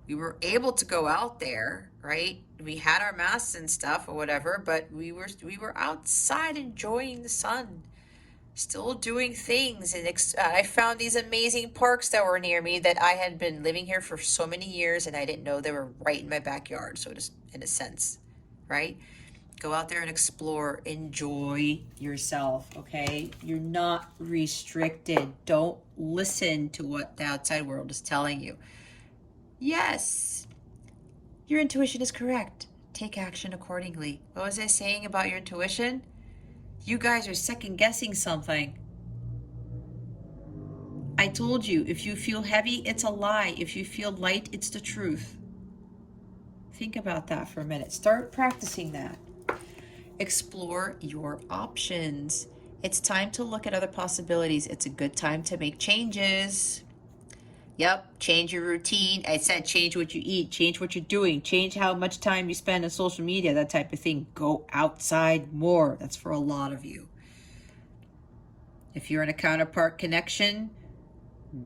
We were able to go out there, right? We had our masks and stuff or whatever, but we were outside enjoying the sun, still doing things. And I found these amazing parks that were near me that I had been living here for so many years, and I didn't know they were right in my backyard, so just in a sense, right? Go out there and explore, enjoy yourself, okay? You're not restricted. Don't listen to what the outside world is telling you. Yes, your intuition is correct. Take action accordingly. What was I saying about your intuition? You guys are second guessing something. I told you, if you feel heavy, it's a lie. If you feel light, it's the truth. Think about that for a minute. Start practicing that. Explore your options. It's time to look at other possibilities. It's a good time to make changes. Yep, change your routine. I said change what you eat, change what you're doing, change how much time you spend on social media, that type of thing. Go outside more. That's for a lot of you. If you're in a counterpart connection,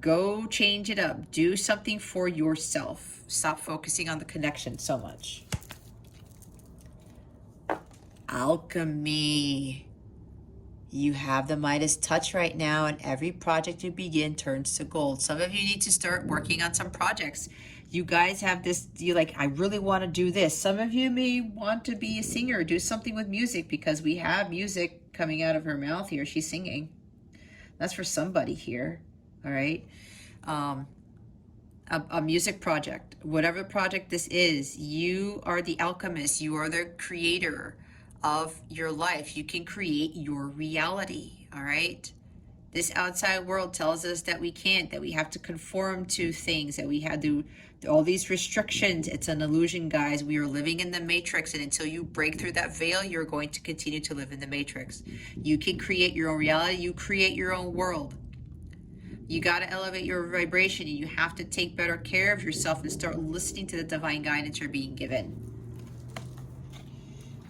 go change it up. Do something for yourself. Stop focusing on the connection so much. Alchemy. You have the Midas touch right now, and every project you begin turns to gold. Some of you need to start working on some projects. You guys have this, you like, I really want to do this. Some of you may want to be a singer, do something with music, because we have music coming out of her mouth here. She's singing. That's for somebody here, all right? A music project, whatever project this is, you are the alchemist. You are the creator of your life. You can create your reality, all right? This outside world tells us that we can't, that we have to conform to things, that we have to, all these restrictions. It's an illusion, guys. We are living in the matrix, and until you break through that veil, you're going to continue to live in the matrix. You can create your own reality. You create your own world. You got to elevate your vibration, and you have to take better care of yourself and start listening to the divine guidance you're being given.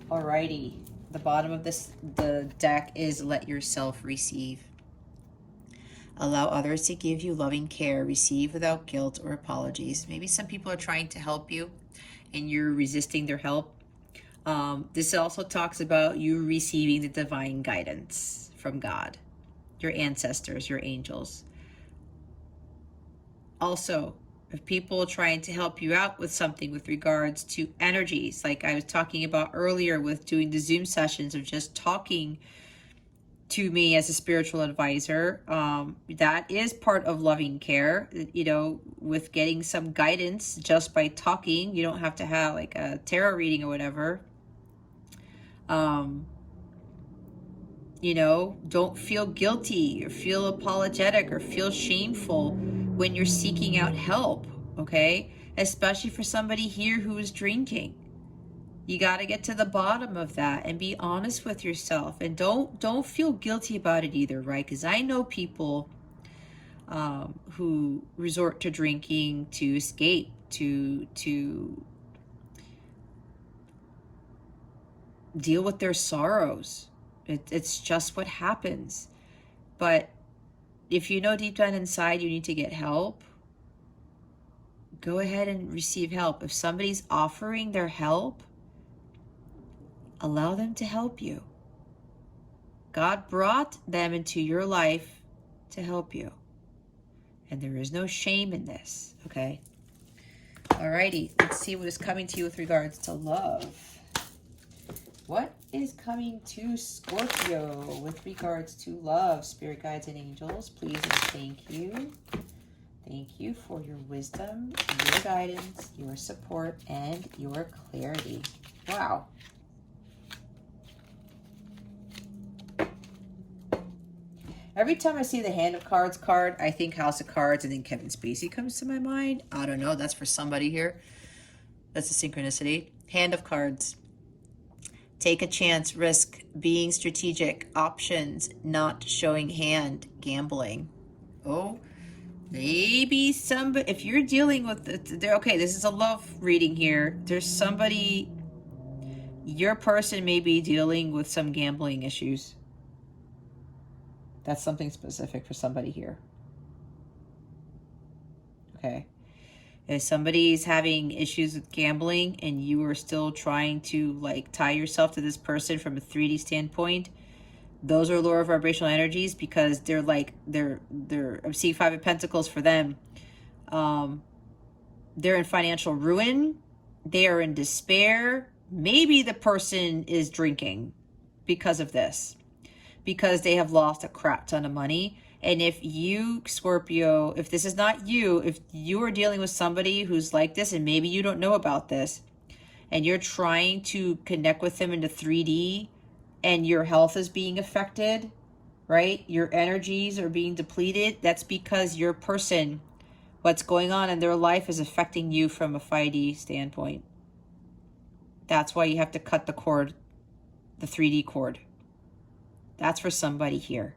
Alrighty, the bottom of the deck is let yourself receive. Allow others to give you loving care. Receive without guilt or apologies. Maybe some people are trying to help you and you're resisting their help. This also talks about you receiving the divine guidance from God, your ancestors, your angels. Also, if people are trying to help you out with something with regards to energies, like I was talking about earlier with doing the Zoom sessions of just talking to me as a spiritual advisor. That is part of loving care, you know, with getting some guidance just by talking. You don't have to have like a tarot reading or whatever. You know, don't feel guilty or feel apologetic or feel shameful when you're seeking out help, okay? Especially for somebody here who is drinking. You got to get to the bottom of that and be honest with yourself, and don't feel guilty about it either, right? Because I know people who resort to drinking to escape, to deal with their sorrows. It's just what happens. But if you know deep down inside you need to get help, go ahead and receive help. If somebody's offering their help, allow them to help you. God brought them into your life to help you. And there is no shame in this, okay? Alrighty, let's see what is coming to you with regards to love. What is coming to Scorpio with regards to love? Spirit guides and angels, please and thank you. Thank you for your wisdom, your guidance, your support, and your clarity. Wow. Every time I see the Hand of Cards card, I think House of Cards, and then Kevin Spacey comes to my mind. I don't know. That's for somebody here. That's a synchronicity. Hand of Cards. Take a chance, risk, being strategic, options, not showing hand, gambling. Oh, maybe somebody, if you're dealing with, okay, this is a love reading here. There's somebody, your person may be dealing with some gambling issues. That's something specific for somebody here. Okay. If somebody's having issues with gambling and you are still trying to like tie yourself to this person from a 3D standpoint, those are lower vibrational energies, because they're like, they're I'm seeing Five of Pentacles for them. They're in financial ruin. They are in despair. Maybe the person is drinking because of this, because they have lost a crap ton of money. And if you, Scorpio, if this is not you, if you are dealing with somebody who's like this, and maybe you don't know about this, and you're trying to connect with them into 3D, and your health is being affected, right? Your energies are being depleted. That's because your person, what's going on in their life is affecting you from a 5D standpoint. That's why you have to cut the cord, the 3D cord. That's for somebody here.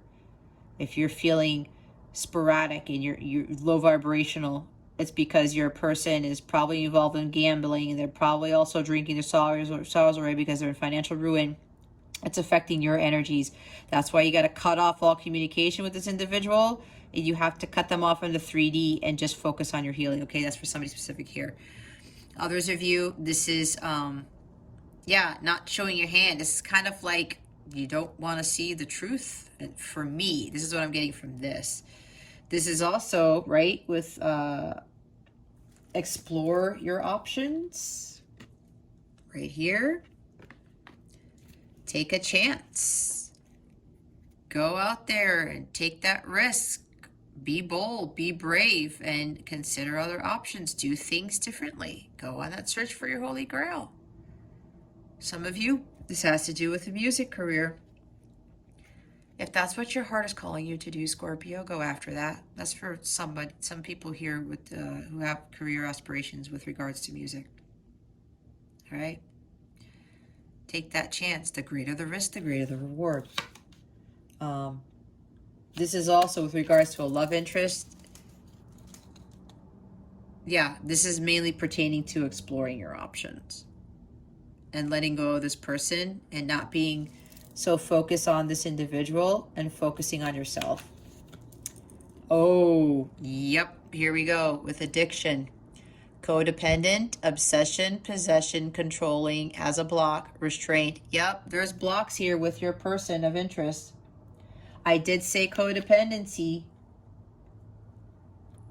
If you're feeling sporadic and you're low vibrational, it's because your person is probably involved in gambling, and they're probably also drinking their sorrows away because they're in financial ruin. It's affecting your energies. That's why you got to cut off all communication with this individual. You have to cut them off into 3D and just focus on your healing. Okay, that's for somebody specific here. Others of you, this is, not showing your hand. This is kind of like you don't want to see the truth. And for me, this is what I'm getting from this. This is also, right, with explore your options. Right here. Take a chance. Go out there and take that risk. Be bold, be brave, and consider other options. Do things differently. Go on that search for your holy grail. Some of you, this has to do with a music career. If that's what your heart is calling you to do, Scorpio, go after that. That's for some people here with who have career aspirations with regards to music. All right? Take that chance. The greater the risk, the greater the reward. This is also with regards to a love interest. Yeah, this is mainly pertaining to exploring your options and letting go of this person and not being so focused on this individual and focusing on yourself. Oh, yep. Here we go with addiction. Codependent, obsession, possession, controlling, as a block, restraint. Yep, there's blocks here with your person of interest. I did say codependency.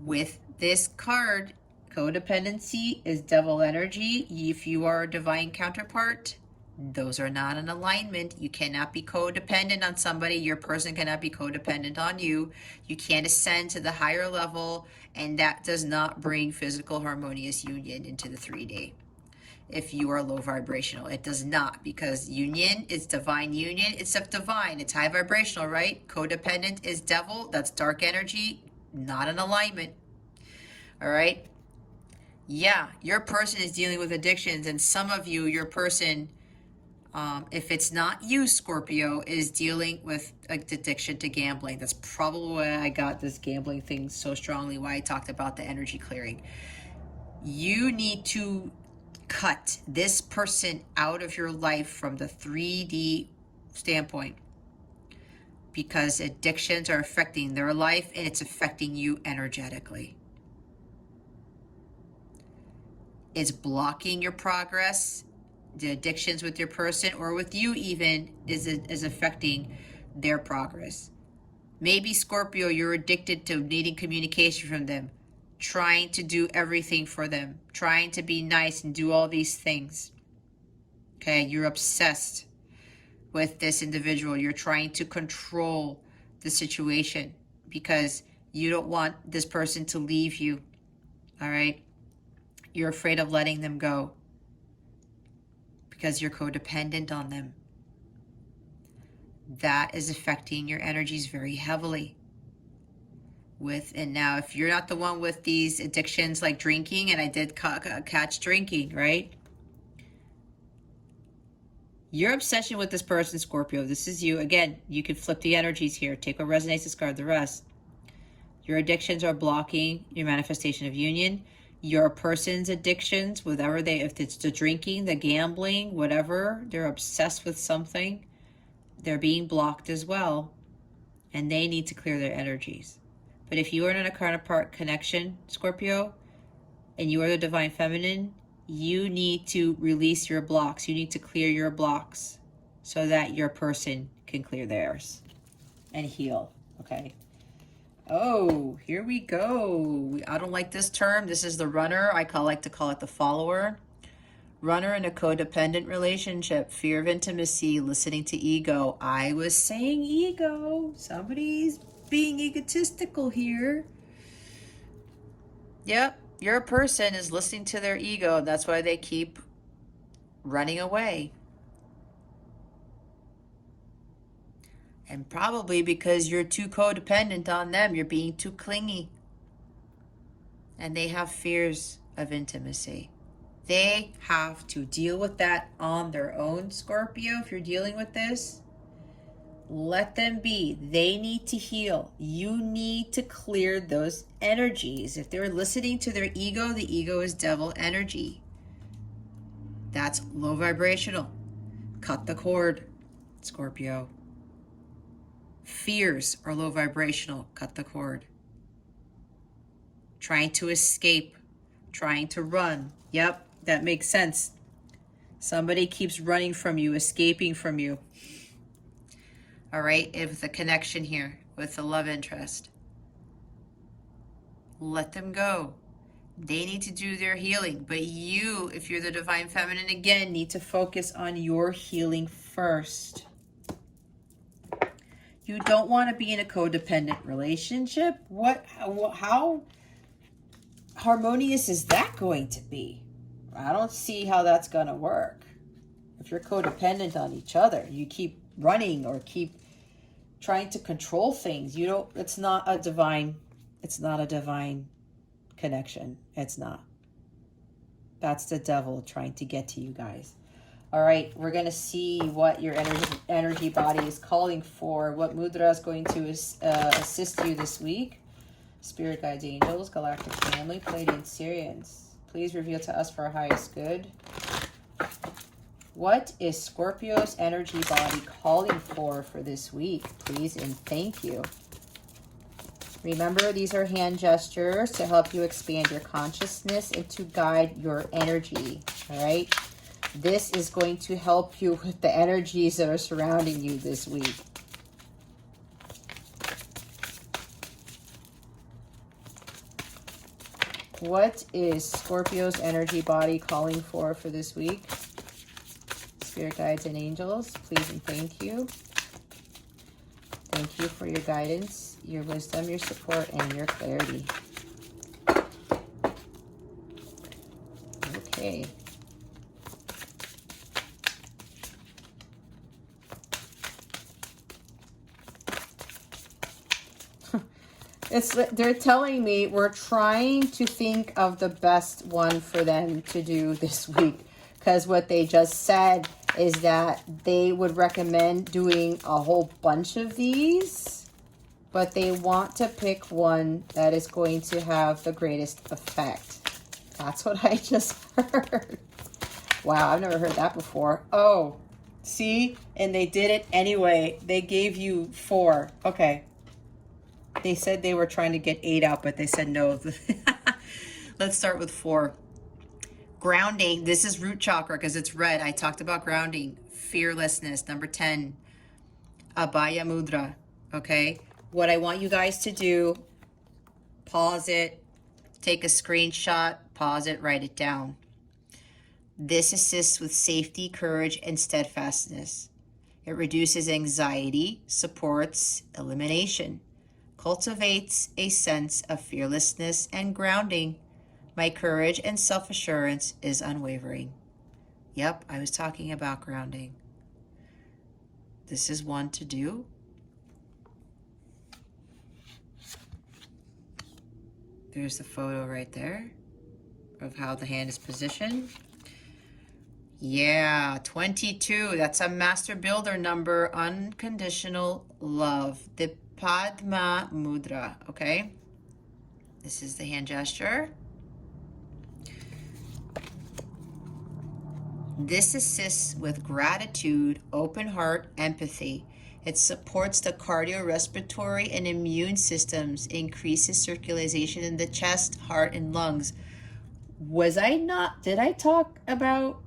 With this card, codependency is devil energy. If you are a divine counterpart, Those are not in alignment. You cannot be codependent on somebody. Your person cannot be codependent on you. You can't ascend to the higher level, and that does not bring physical harmonious union into the 3D. If you are low vibrational, it does not, because union is divine union. It's divine. It's high vibrational, right? Codependent is devil. That's dark energy, not in alignment. All right. Yeah, your person is dealing with addictions, and some of you, your person, if it's not you, Scorpio, is dealing with addiction to gambling. That's probably why I got this gambling thing so strongly, why I talked about the energy clearing. You need to cut this person out of your life from the 3D standpoint, because addictions are affecting their life and it's affecting you energetically. It's blocking your progress. The addictions with your person or with you even is affecting their progress. Maybe Scorpio, you're addicted to needing communication from them, trying to do everything for them, trying to be nice and do all these things. Okay, you're obsessed with this individual. You're trying to control the situation because you don't want this person to leave you. All right? You're afraid of letting them go because you're codependent on them. That is affecting your energies very heavily. And now if you're not the one with these addictions like drinking, and I did catch drinking, right? Your obsession with this person, Scorpio, this is you. Again, you can flip the energies here. Take what resonates, discard the rest. Your addictions are blocking your manifestation of union. Your person's addictions, whatever if it's the drinking, the gambling, whatever, they're obsessed with something, they're being blocked as well, and they need to clear their energies. But if you are in a counterpart connection, Scorpio, and you are the divine feminine, you need to release your blocks. You need to clear your blocks so that your person can clear theirs and heal, okay? Oh, here we go. I don't like this term. This is the runner. I like to call it the follower. Runner in a codependent relationship. Fear of intimacy. Listening to ego. I was saying ego. Somebody's being egotistical here. Yep. Your person is listening to their ego. That's why they keep running away. And probably because you're too codependent on them. You're being too clingy. And they have fears of intimacy. They have to deal with that on their own, Scorpio. If you're dealing with this, let them be. They need to heal. You need to clear those energies. If they're listening to their ego, the ego is devil energy. That's low vibrational. Cut the cord, Scorpio. Fears are low vibrational. Cut the cord. Trying to escape, trying to run. Yep, that makes sense. Somebody keeps running from you, escaping from you. All right, if the connection here with the love interest, let them go. They need to do their healing. But you, if you're the divine feminine, again, need to focus on your healing first. You don't want to be in a codependent relationship. How harmonious is that going to be? I don't see how that's going to work. If you're codependent on each other, you keep running or keep trying to control things. It's not a divine connection. It's not. That's the devil trying to get to you guys. All right, we're going to see what your energy body is calling for, what mudra is going to assist you this week. Spirit guides, angels, galactic family, Pleiadian Syrians, please reveal to us for our highest good. What is Scorpio's energy body calling for this week? Please and thank you. Remember, these are hand gestures to help you expand your consciousness and to guide your energy, all right? This is going to help you with the energies that are surrounding you this week. What is Scorpio's energy body calling for this week? spirit guides and angels, please and thank you. Thank you for your guidance, your wisdom, your support, and your clarity. Okay. They're telling me we're trying to think of the best one for them to do this week, because what they just said is that they would recommend doing a whole bunch of these, but they want to pick one that is going to have the greatest effect. That's what I just heard. Wow, I've never heard that before. Oh, see? And they did it anyway. They gave you 4. Okay. They said they were trying to get 8 out, but they said no. Let's start with 4. Grounding. This is root chakra because it's red. I talked about grounding. Fearlessness. Number 10. Abhaya Mudra. Okay. What I want you guys to do, pause it, take a screenshot, pause it, write it down. This assists with safety, courage, and steadfastness. It reduces anxiety, supports elimination, cultivates a sense of fearlessness and grounding. My courage and self-assurance is unwavering. Yep, I was talking about grounding. This is one to do. There's the photo right there of how the hand is positioned. Yeah, 22. That's a master builder number. Unconditional love. The Padma Mudra. Okay. This is the hand gesture. This assists with gratitude, open heart, empathy. It supports the cardiorespiratory and immune systems, increases circulation in the chest, heart, and lungs. Was I not? Did I talk about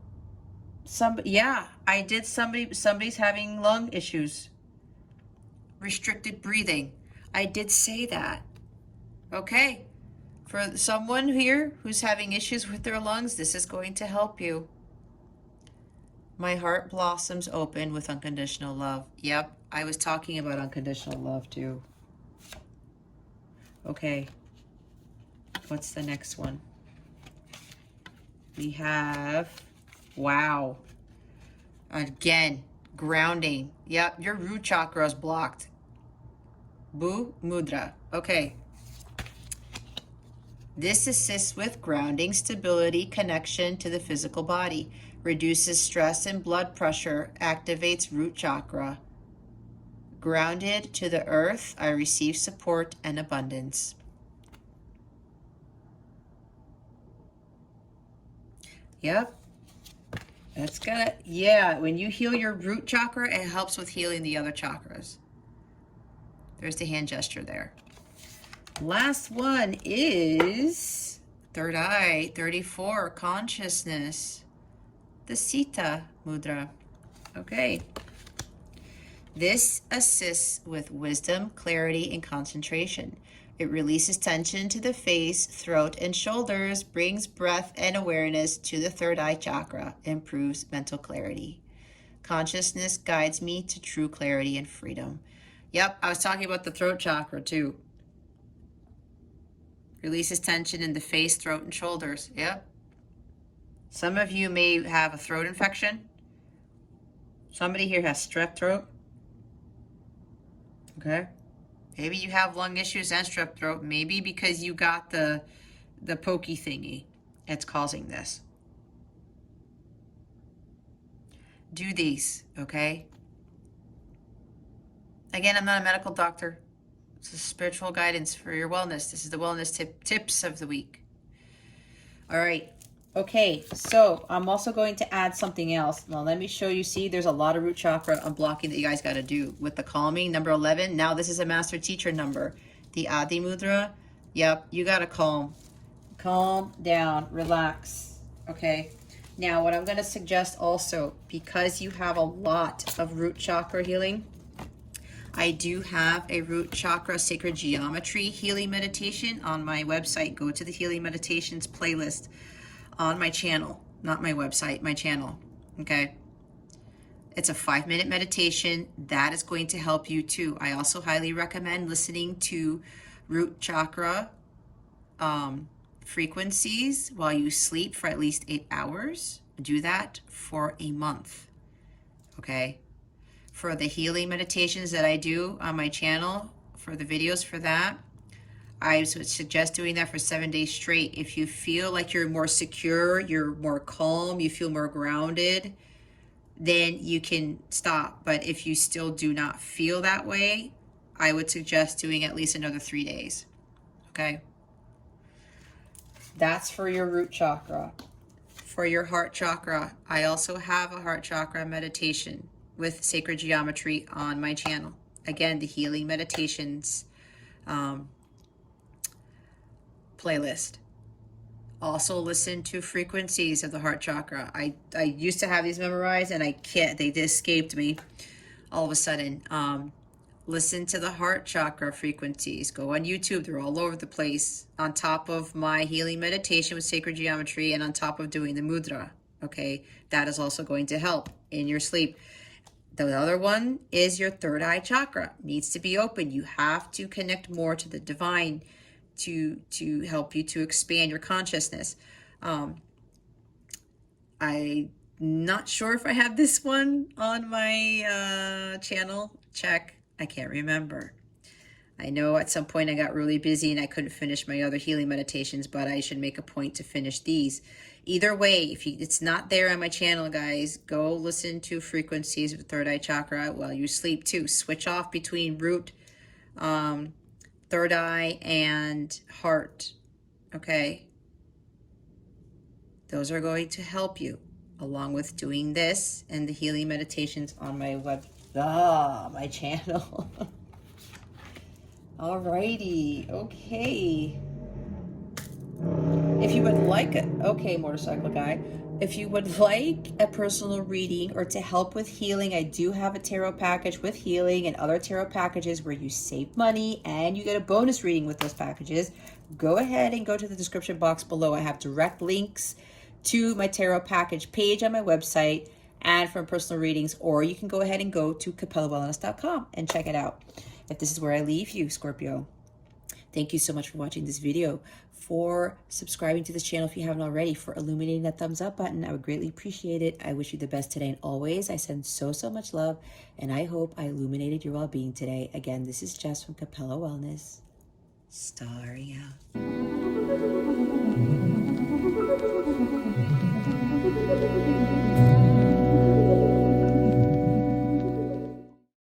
somebody? Yeah, I did. Somebody's having lung issues. Restricted breathing. I did say that. Okay. For someone here who's having issues with their lungs, this is going to help you. My heart blossoms open with unconditional love. Yep, I was talking about unconditional love too. Okay. What's the next one? We have, wow. Again, grounding. Yep, your root chakra is blocked. Bu Mudra. Okay. This assists with grounding, stability, connection to the physical body, reduces stress and blood pressure, activates root chakra. Grounded to the earth, I receive support and abundance. Yep. That's gonna, yeah, when you heal your root chakra, it helps with healing the other chakras. There's the hand gesture there. Last one is third eye, 34, consciousness. The Sita Mudra. Okay. This assists with wisdom, clarity, and concentration. It releases tension to the face, throat, and shoulders, brings breath and awareness to the third eye chakra, improves mental clarity. Consciousness guides me to true clarity and freedom. Yep, I was talking about the throat chakra too. Releases tension in the face, throat, and shoulders. Yep. Some of you may have a throat infection. Somebody here has strep throat. Okay. Maybe you have lung issues and strep throat. Maybe because you got the pokey thingy. It's causing this. Do these, okay? Again, I'm not a medical doctor. It's a spiritual guidance for your wellness. This is the wellness tips of the week. All right. Okay, so I'm also going to add something else. Now, let me show you. See, there's a lot of root chakra unblocking that you guys got to do with the calming. Number 11. Now, this is a master teacher number. The Adi Mudra. Yep, you got to calm. Calm down. Relax. Okay. Now, what I'm going to suggest also, because you have a lot of root chakra healing, I do have a root chakra sacred geometry healing meditation on my website. Go to the healing meditations playlist on my channel, not my website, my channel. Okay. It's a 5-minute meditation that is going to help you too. I also highly recommend listening to root chakra frequencies while you sleep for at least 8 hours. Do that for a month. Okay. For the healing meditations that I do on my channel, for the videos for that, I would suggest doing that for 7 days straight. If you feel like you're more secure, you're more calm, you feel more grounded, then you can stop. But if you still do not feel that way, I would suggest doing at least another 3 days. Okay. That's for your root chakra. For your heart chakra, I also have a heart chakra meditation with sacred geometry on my channel. Again, the healing meditations playlist. Also listen to frequencies of the heart chakra. I used to have these memorized and I can't, they just escaped me all of a sudden. Listen to the heart chakra frequencies. Go on YouTube, they're all over the place. On top of my healing meditation with sacred geometry and on top of doing the mudra, okay? That is also going to help in your sleep. The other one is your third eye chakra. Needs to be open. You have to connect more to the divine to help you to expand your consciousness. I'm not sure if I have this one on my channel. Check. I can't remember. I know at some point I got really busy and I couldn't finish my other healing meditations, but I should make a point to finish these. Either way, if it's not there on my channel, guys, go listen to frequencies of the third eye chakra while you sleep too. Switch off between root, third eye, and heart. Okay? Those are going to help you, along with doing this and the healing meditations on my my channel. Alrighty, okay. If you would like it, okay, motorcycle guy. If you would like a personal reading or to help with healing, I do have a tarot package with healing and other tarot packages where you save money and you get a bonus reading with those packages. Go ahead and go to the description box below. I have direct links to my tarot package page on my website and from personal readings, or you can go ahead and go to capellawellness.com and check it out. If this is where I leave you, Scorpio, thank you so much for watching this video, for subscribing to this channel if you haven't already, for illuminating that thumbs up button. I would greatly appreciate it. I wish you the best today and always. I send so much love, and I hope I illuminated your well-being today. Again, this is Jess from Capella Wellness, starring out.